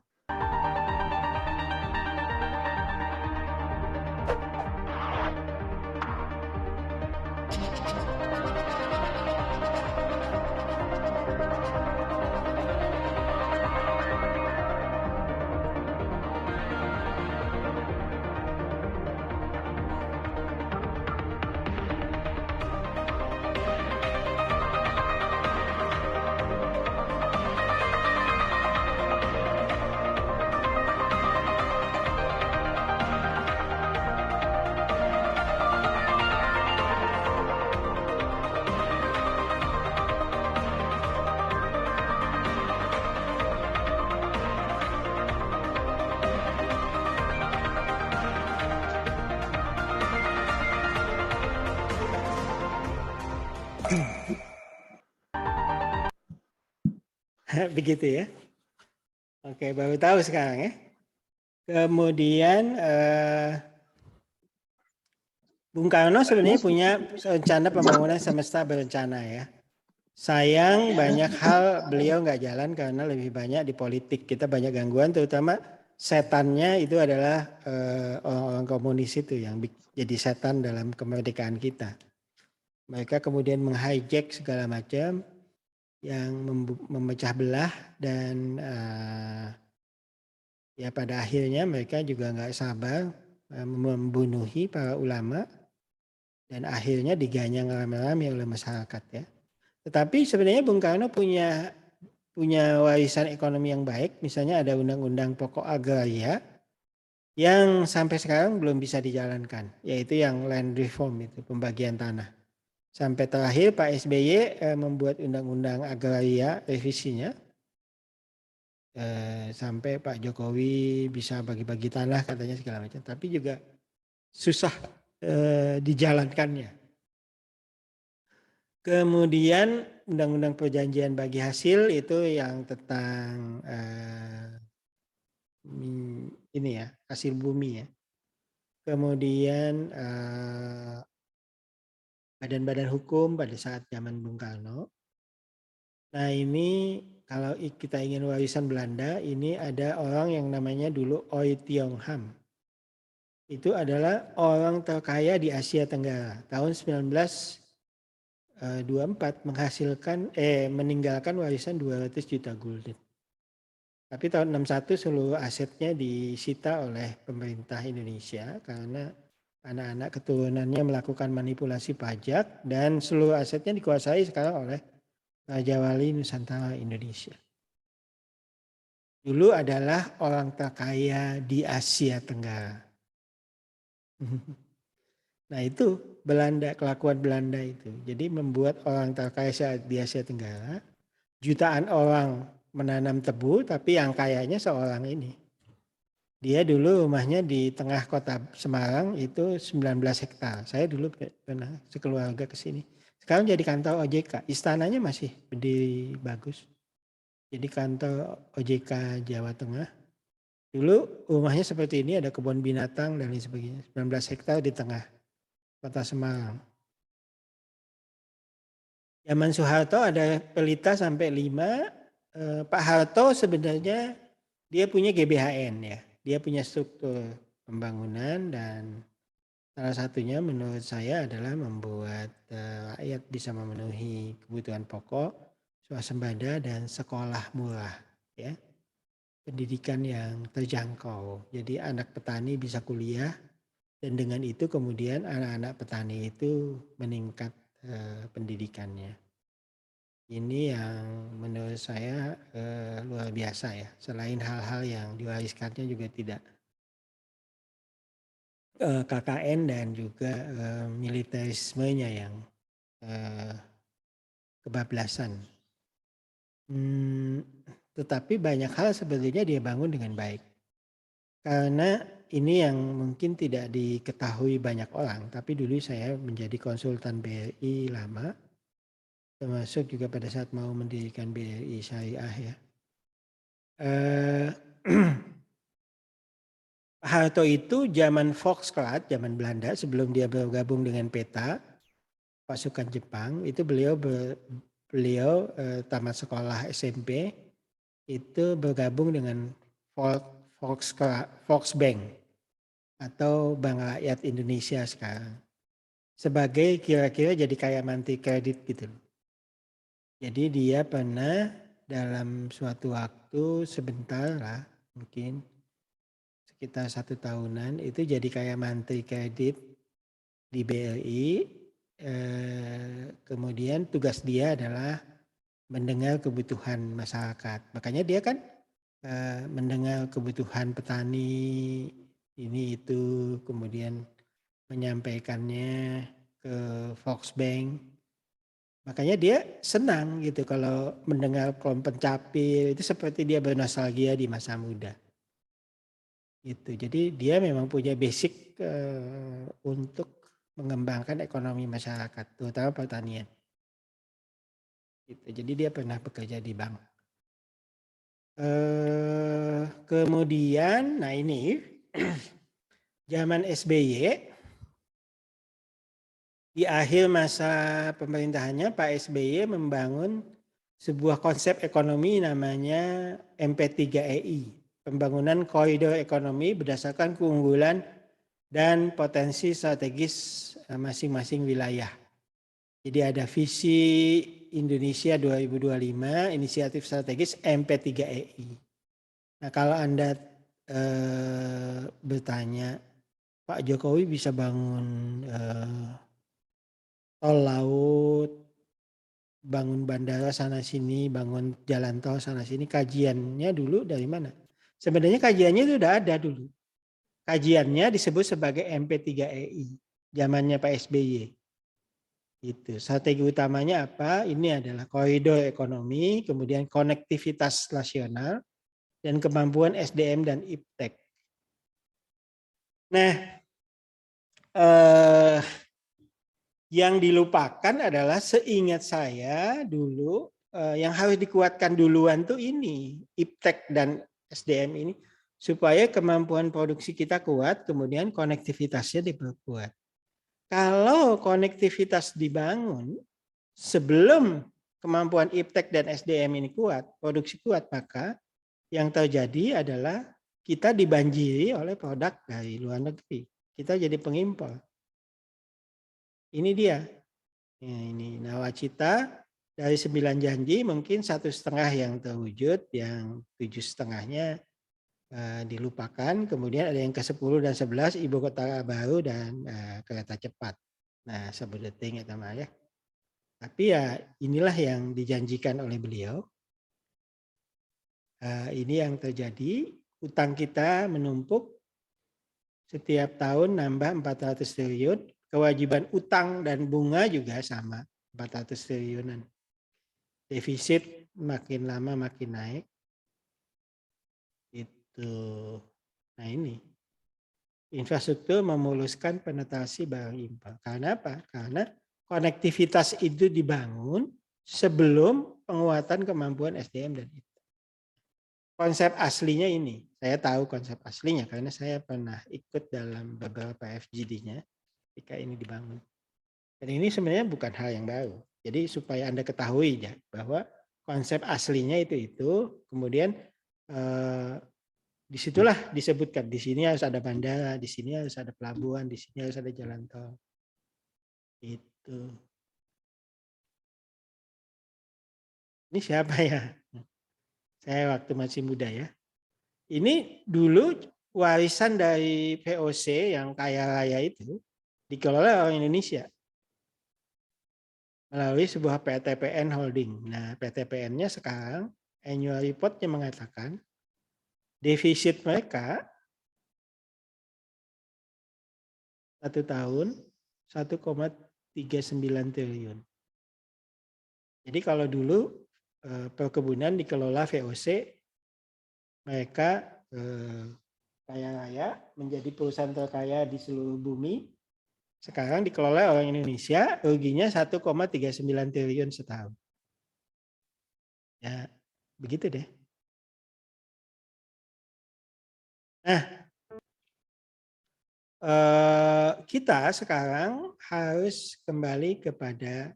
Begitu ya. Oke, baru tahu sekarang ya. Kemudian Bung Karno sebenarnya punya rencana pembangunan semesta berencana ya. Sayang banyak hal beliau nggak jalan karena lebih banyak di politik. Kita banyak gangguan, terutama setannya itu adalah orang-orang komunis itu yang jadi setan dalam kemerdekaan kita. Mereka kemudian menghijack segala macam yang memecah belah dan ya pada akhirnya mereka juga nggak sabar membunuhi para ulama dan akhirnya diganyang rame-rame oleh masyarakat ya. Tetapi sebenarnya Bung Karno punya warisan ekonomi yang baik. Misalnya ada undang-undang pokok agraria yang sampai sekarang belum bisa dijalankan, yaitu yang land reform itu, pembagian tanah. Sampai terakhir Pak SBY membuat undang-undang agraria revisinya. Sampai Pak Jokowi bisa bagi-bagi tanah katanya segala macam, tapi juga susah dijalankannya. Kemudian undang-undang perjanjian bagi hasil itu yang tentang ini ya, hasil bumi ya. Kemudian badan-badan hukum pada saat zaman Bung Karno. Nah ini kalau kita ingin warisan Belanda, ini ada orang yang namanya dulu Oei Tiong Ham. Itu adalah orang terkaya di Asia Tenggara. Tahun 1924 meninggalkan warisan 200 juta gulden. Tapi tahun 61 seluruh asetnya disita oleh pemerintah Indonesia karena anak-anak keturunannya melakukan manipulasi pajak dan seluruh asetnya dikuasai sekarang oleh Raja Wali Nusantara Indonesia. Dulu adalah orang terkaya di Asia Tenggara. Nah itu Belanda, kelakuan Belanda itu. Jadi membuat orang terkaya di Asia Tenggara, jutaan orang menanam tebu, tapi yang kayanya seorang ini. Dia dulu rumahnya di tengah kota Semarang itu 19 hektar. Saya dulu pernah sekeluarga ke sini. Sekarang jadi kantor OJK, istananya masih berdiri bagus. Jadi kantor OJK Jawa Tengah. Dulu rumahnya seperti ini, ada kebun binatang dan lain sebagainya. 19 hektar di tengah kota Semarang. Zaman Soeharto ada pelita sampai 5, Pak Harto sebenarnya dia punya GBHN ya. Dia punya struktur pembangunan dan salah satunya menurut saya adalah membuat rakyat bisa memenuhi kebutuhan pokok, swasembada dan sekolah murah ya. Pendidikan yang terjangkau. Jadi anak petani bisa kuliah dan dengan itu kemudian anak-anak petani itu meningkat pendidikannya. Ini yang menurut saya luar biasa ya. Selain hal-hal yang diwariskannya juga tidak KKN dan juga militerismenya yang kebablasan. Tetapi banyak hal sebetulnya dia bangun dengan baik. Karena ini yang mungkin tidak diketahui banyak orang, tapi dulu saya menjadi konsultan BRI lama, termasuk juga pada saat mau mendirikan BRI Syariah ya. Pak Harto itu zaman Volksklaat, zaman Belanda, sebelum dia bergabung dengan PETA, pasukan Jepang, itu beliau tamat sekolah SMP, itu bergabung dengan Volksbank atau Bank Rakyat Indonesia sekarang. Sebagai kira-kira jadi kayak manti kredit gitu. Jadi dia pernah dalam suatu waktu sebentar lah mungkin sekitar 1 tahunan itu jadi kayak mantri kredit di BRI. Kemudian tugas dia adalah mendengar kebutuhan masyarakat. Makanya dia kan mendengar kebutuhan petani ini itu, kemudian menyampaikannya ke Volksbank. Makanya dia senang gitu kalau mendengar kelompok capil itu seperti dia bernostalgia di masa muda. Gitu. Jadi dia memang punya basic untuk mengembangkan ekonomi masyarakat, terutama pertanian. Gitu. Jadi dia pernah bekerja di bank. Kemudian, nah ini zaman SBY, di akhir masa pemerintahannya Pak SBY membangun sebuah konsep ekonomi namanya MP3EI, pembangunan koridor ekonomi berdasarkan keunggulan dan potensi strategis masing-masing wilayah. Jadi ada visi Indonesia 2025, inisiatif strategis MP3EI. Nah kalau Anda bertanya, Pak Jokowi bisa bangun tol laut, bangun bandara sana sini, bangun jalan tol sana sini, kajiannya dulu dari mana? Sebenarnya kajiannya itu udah ada dulu. Kajiannya disebut sebagai MP3EI, zamannya Pak SBY. Itu strategi utamanya apa? Ini adalah koridor ekonomi, kemudian konektivitas nasional, dan kemampuan SDM dan iptek. Nah, yang dilupakan adalah seingat saya dulu yang harus dikuatkan duluan tuh ini iptek dan SDM ini supaya kemampuan produksi kita kuat, kemudian konektivitasnya diperkuat. Kalau konektivitas dibangun sebelum kemampuan iptek dan SDM ini kuat, produksi kuat, maka yang terjadi adalah kita dibanjiri oleh produk dari luar negeri. Kita jadi pengimpor. Ini dia. Ya, ini nawacita dari 9 janji mungkin 1,5 yang terwujud, yang 7,5-nya dilupakan. Kemudian ada yang ke-10 dan 11 ibu kota baru dan kereta cepat. Nah, sebudeting ya teman ya. Tapi ya inilah yang dijanjikan oleh beliau. Ini yang terjadi, utang kita menumpuk setiap tahun nambah 400 triliun, kewajiban utang dan bunga juga sama 400 triliunan. Defisit makin lama makin naik. Itu. Nah ini. Infrastruktur memuluskan penetrasi barang impor. Karena apa? Karena konektivitas itu dibangun sebelum penguatan kemampuan SDM dan itu. Konsep aslinya ini, saya tahu konsep aslinya karena saya pernah ikut dalam beberapa FGD-nya ketika ini dibangun. Dan ini sebenarnya bukan hal yang baru. Jadi supaya Anda ketahui ya bahwa konsep aslinya itu, kemudian disitulah disebutkan di sini harus ada bandara, di sini harus ada pelabuhan, di sini harus ada jalan tol. Itu. Ini siapa ya? Saya waktu masih muda ya. Ini dulu warisan dari VOC yang kaya raya itu dikelola orang Indonesia melalui sebuah PTPN Holding. Nah, PTPN-nya sekarang annual report-nya mengatakan defisit mereka 1 tahun 1,39 triliun. Jadi kalau dulu perkebunan dikelola VOC, mereka kaya raya, menjadi perusahaan terkaya di seluruh bumi. Sekarang dikelola orang Indonesia, ruginya 1,39 triliun setahun. Ya, begitu deh. Nah, kita sekarang harus kembali kepada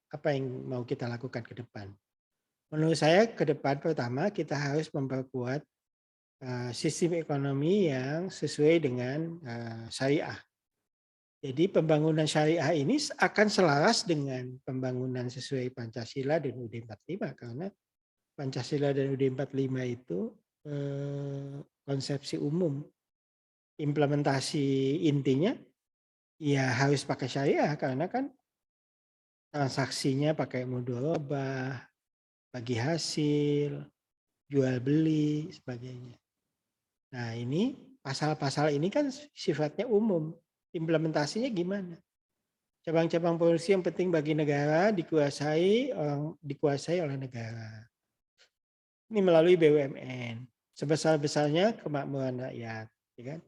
apa yang mau kita lakukan ke depan. Menurut saya ke depan pertama kita harus memperkuat sistem ekonomi yang sesuai dengan syariah. Jadi pembangunan syariah ini akan selaras dengan pembangunan sesuai Pancasila dan UUD 45 karena Pancasila dan UUD 45 itu konsepsi umum. Implementasi intinya ya harus pakai syariah karena kan transaksinya pakai mudharabah, bagi hasil, jual beli, sebagainya. Nah ini pasal-pasal ini kan sifatnya umum. Implementasinya gimana? Cabang-cabang produksi yang penting bagi negara dikuasai oleh negara. Ini melalui BUMN. Sebesar-besarnya kemakmuran rakyat. Ya kan?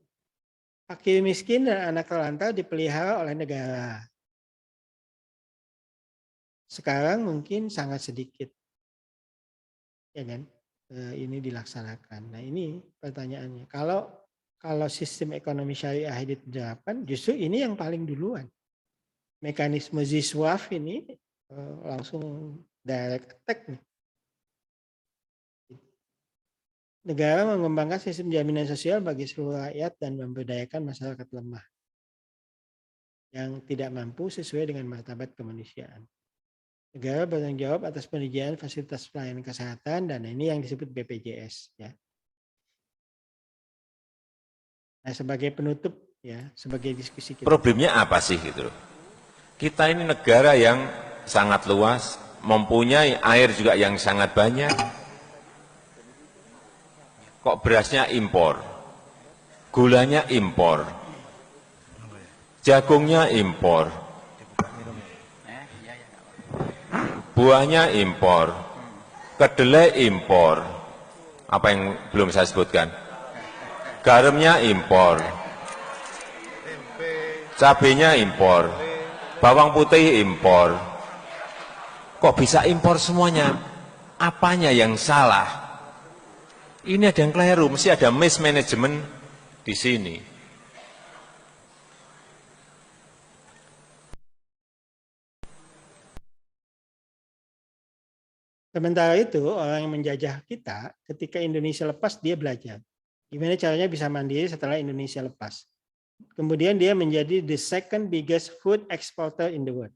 Fakir miskin dan anak terlantar dipelihara oleh negara. Sekarang mungkin sangat sedikit. Ya kan? Ini dilaksanakan. Nah ini pertanyaannya. Kalau sistem ekonomi syariah diterapkan, justru ini yang paling duluan. Mekanisme ziswaf ini langsung direct attack nih. Negara mengembangkan sistem jaminan sosial bagi seluruh rakyat dan memberdayakan masyarakat lemah yang tidak mampu sesuai dengan martabat kemanusiaan. Negara bertanggung jawab atas penyediaan fasilitas pelayanan kesehatan dan ini yang disebut BPJS ya. Nah, sebagai penutup ya, sebagai diskusi kita. Problemnya apa sih gitu loh? Kita ini negara yang sangat luas, mempunyai air juga yang sangat banyak. Kok berasnya impor? Gulanya impor. Jagungnya impor. Buahnya impor. Kedelai impor. Apa yang belum saya sebutkan? Garamnya impor. Cabenya impor. Bawang putih impor. Kok bisa impor semuanya? Apanya yang salah? Ini ada yang keliru, mesti ada mismanagement di sini. Sementara itu orang yang menjajah kita ketika Indonesia lepas dia belajar. Gimana caranya bisa mandiri setelah Indonesia lepas. Kemudian dia menjadi the second biggest food exporter in the world.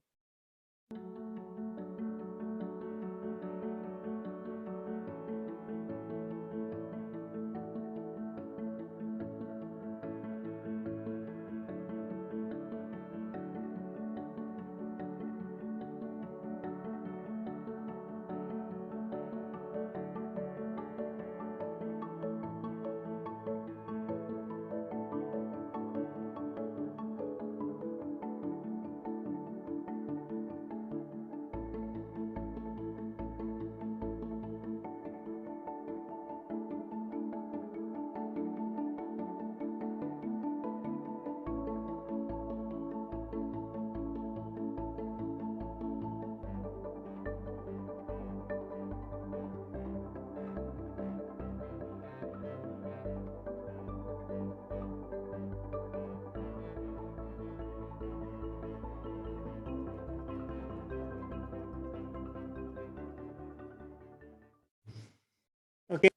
Oke.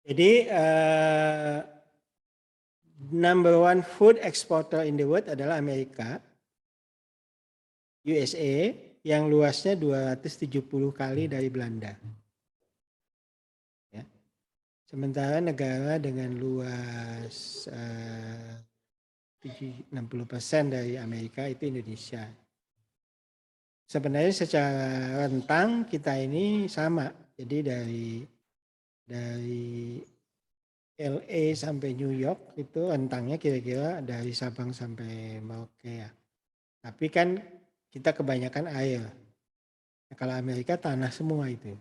Jadi number one food exporter in the world adalah Amerika, USA, yang luasnya 270 kali dari Belanda. Ya. Sementara negara dengan luas 60% dari Amerika itu Indonesia. Sebenarnya secara rentang kita ini sama. Jadi dari LA sampai New York itu rentangnya kira-kira dari Sabang sampai Merauke ya. Tapi kan kita kebanyakan air. Nah, kalau Amerika tanah semua itu.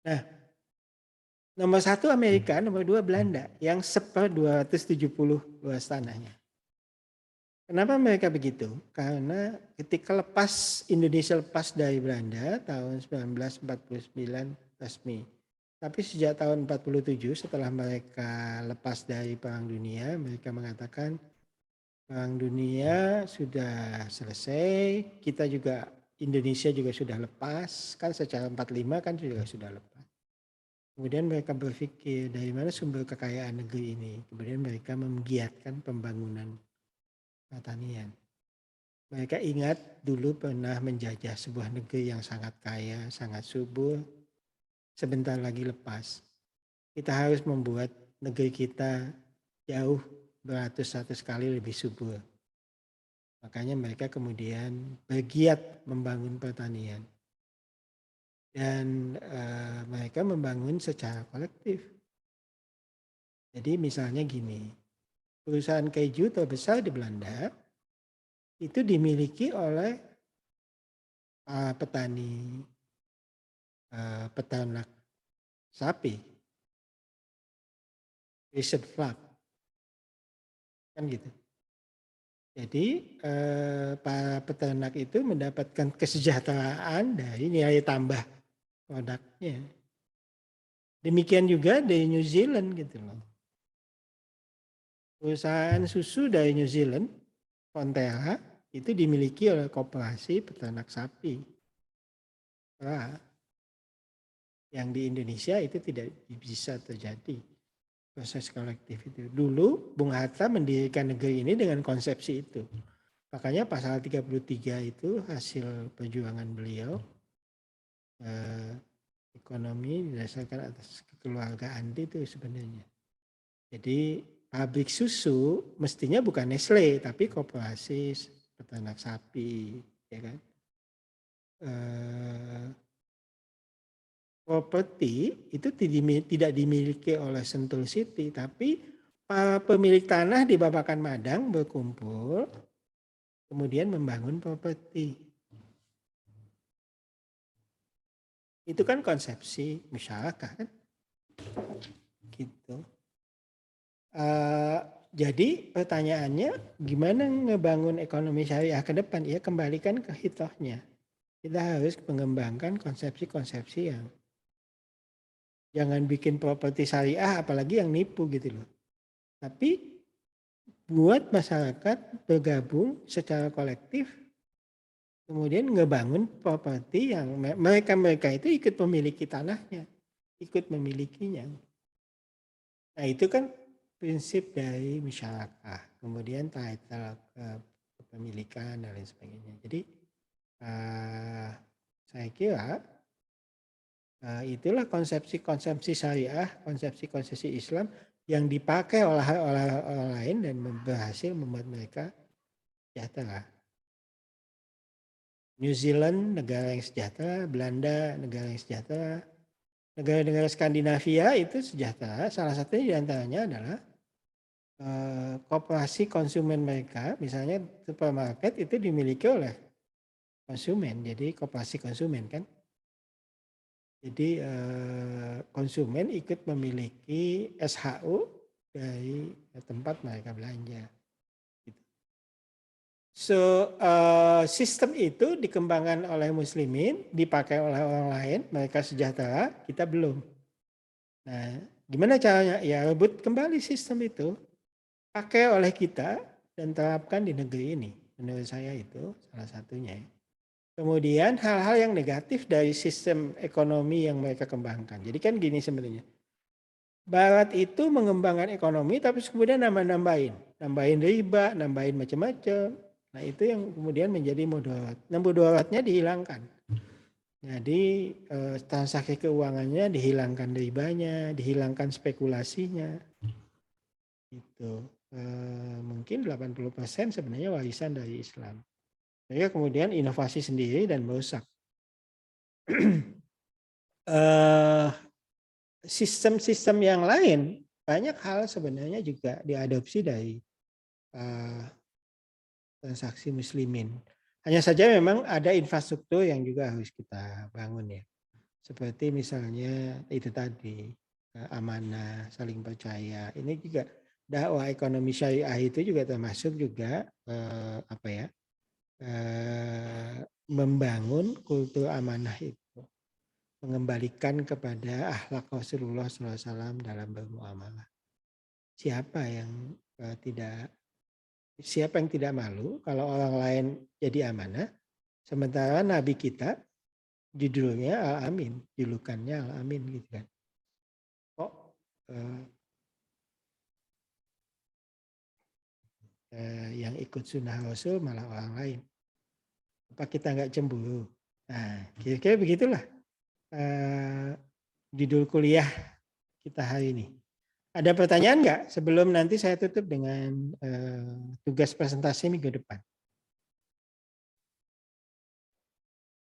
Nah, nomor 1 Amerika, nomor 2 Belanda yang 270 luas tanahnya. Kenapa mereka begitu? Karena ketika Indonesia lepas dari Belanda tahun 1949 resmi. Tapi sejak tahun 47 setelah mereka lepas dari Perang Dunia, mereka mengatakan Perang Dunia sudah selesai, kita juga Indonesia juga sudah lepas, kan secara 45 kan juga sudah lepas. Kemudian mereka berpikir dari mana sumber kekayaan negeri ini. Kemudian mereka menggiatkan pembangunan pertanian. Mereka ingat dulu pernah menjajah sebuah negeri yang sangat kaya, sangat subur, sebentar lagi lepas. Kita harus membuat negeri kita jauh beratus-ratus kali lebih subur. Makanya mereka kemudian bergiat membangun pertanian. Dan mereka membangun secara kolektif. Jadi misalnya gini, perusahaan keju terbesar di Belanda itu dimiliki oleh petani, peternak sapi, Richard Clark, kan gitu. Jadi para peternak itu mendapatkan kesejahteraan dari nilai tambah produknya. Demikian juga dari New Zealand gitu loh. Perusahaan susu dari New Zealand, Fonterra, itu dimiliki oleh koperasi peternak sapi. Nah, yang di Indonesia itu tidak bisa terjadi proses kolektif itu. Dulu Bung Hatta mendirikan negeri ini dengan konsepsi itu. Makanya pasal 33 itu hasil perjuangan beliau. Ekonomi didasarkan atas kekeluargaan itu sebenarnya. Jadi pabrik susu mestinya bukan Nestle tapi koperasi peternak sapi, ya kan? Properti itu tidak dimiliki oleh Sentul City, tapi para pemilik tanah di Babakan Madang berkumpul, kemudian membangun properti. Itu kan konsepsi masyarakat, kan? Gitu. Jadi pertanyaannya, gimana ngebangun ekonomi syariah ke depan? Ya kembalikan ke hitohnya. Kita harus mengembangkan konsepsi-konsepsi yang jangan bikin properti syariah apalagi yang nipu gitu loh. Tapi buat masyarakat bergabung secara kolektif, kemudian ngebangun properti yang mereka itu ikut memiliki tanahnya, ikut memilikinya. Nah itu kan prinsip dari masyarakat, kemudian title kepemilikan dan lain sebagainya. Jadi saya kira itulah konsepsi syariah, konsepsi Islam yang dipakai oleh orang lain dan berhasil membuat mereka sejahtera. New Zealand negara yang sejahtera, Belanda negara yang sejahtera, negara-negara Skandinavia itu sejahtera. Salah satunya diantaranya adalah koperasi konsumen mereka, misalnya supermarket itu dimiliki oleh konsumen, jadi koperasi konsumen kan. Jadi konsumen ikut memiliki SHU dari tempat mereka belanja. So sistem itu dikembangkan oleh muslimin, dipakai oleh orang lain, mereka sejahtera, kita belum. Nah, gimana caranya? Ya rebut kembali sistem itu, pakai oleh kita dan terapkan di negeri ini. Menurut saya itu salah satunya. Kemudian hal-hal yang negatif dari sistem ekonomi yang mereka kembangkan. Jadi kan gini sebenarnya. Barat itu mengembangkan ekonomi tapi kemudian nambahin riba, nambahin macam-macam. Nah itu yang kemudian menjadi mudarat. Nah mudaratnya dihilangkan. Jadi transaksi keuangannya dihilangkan ribanya, dihilangkan spekulasinya. Itu mungkin 80% sebenarnya warisan dari Islam. Sehingga kemudian inovasi sendiri dan merusak. Sistem-sistem yang lain banyak hal sebenarnya juga diadopsi dari transaksi muslimin. Hanya saja memang ada infrastruktur yang juga harus kita bangun ya. Seperti misalnya itu tadi amanah, saling percaya. Ini juga dakwah ekonomi syariah itu juga termasuk juga membangun kultur amanah itu, mengembalikan kepada akhlak Rasulullah SAW dalam bermuamalah. Siapa yang tidak malu kalau orang lain jadi amanah, sementara Nabi kita judulnya Al-Amin, julukannya Al-Amin gitu kan. Kok yang ikut sunnah Rasul malah orang lain? Apa kita nggak cemburu? Nah, kira-kira begitulah judul kuliah kita hari ini. Ada pertanyaan nggak sebelum nanti saya tutup dengan tugas presentasi minggu depan?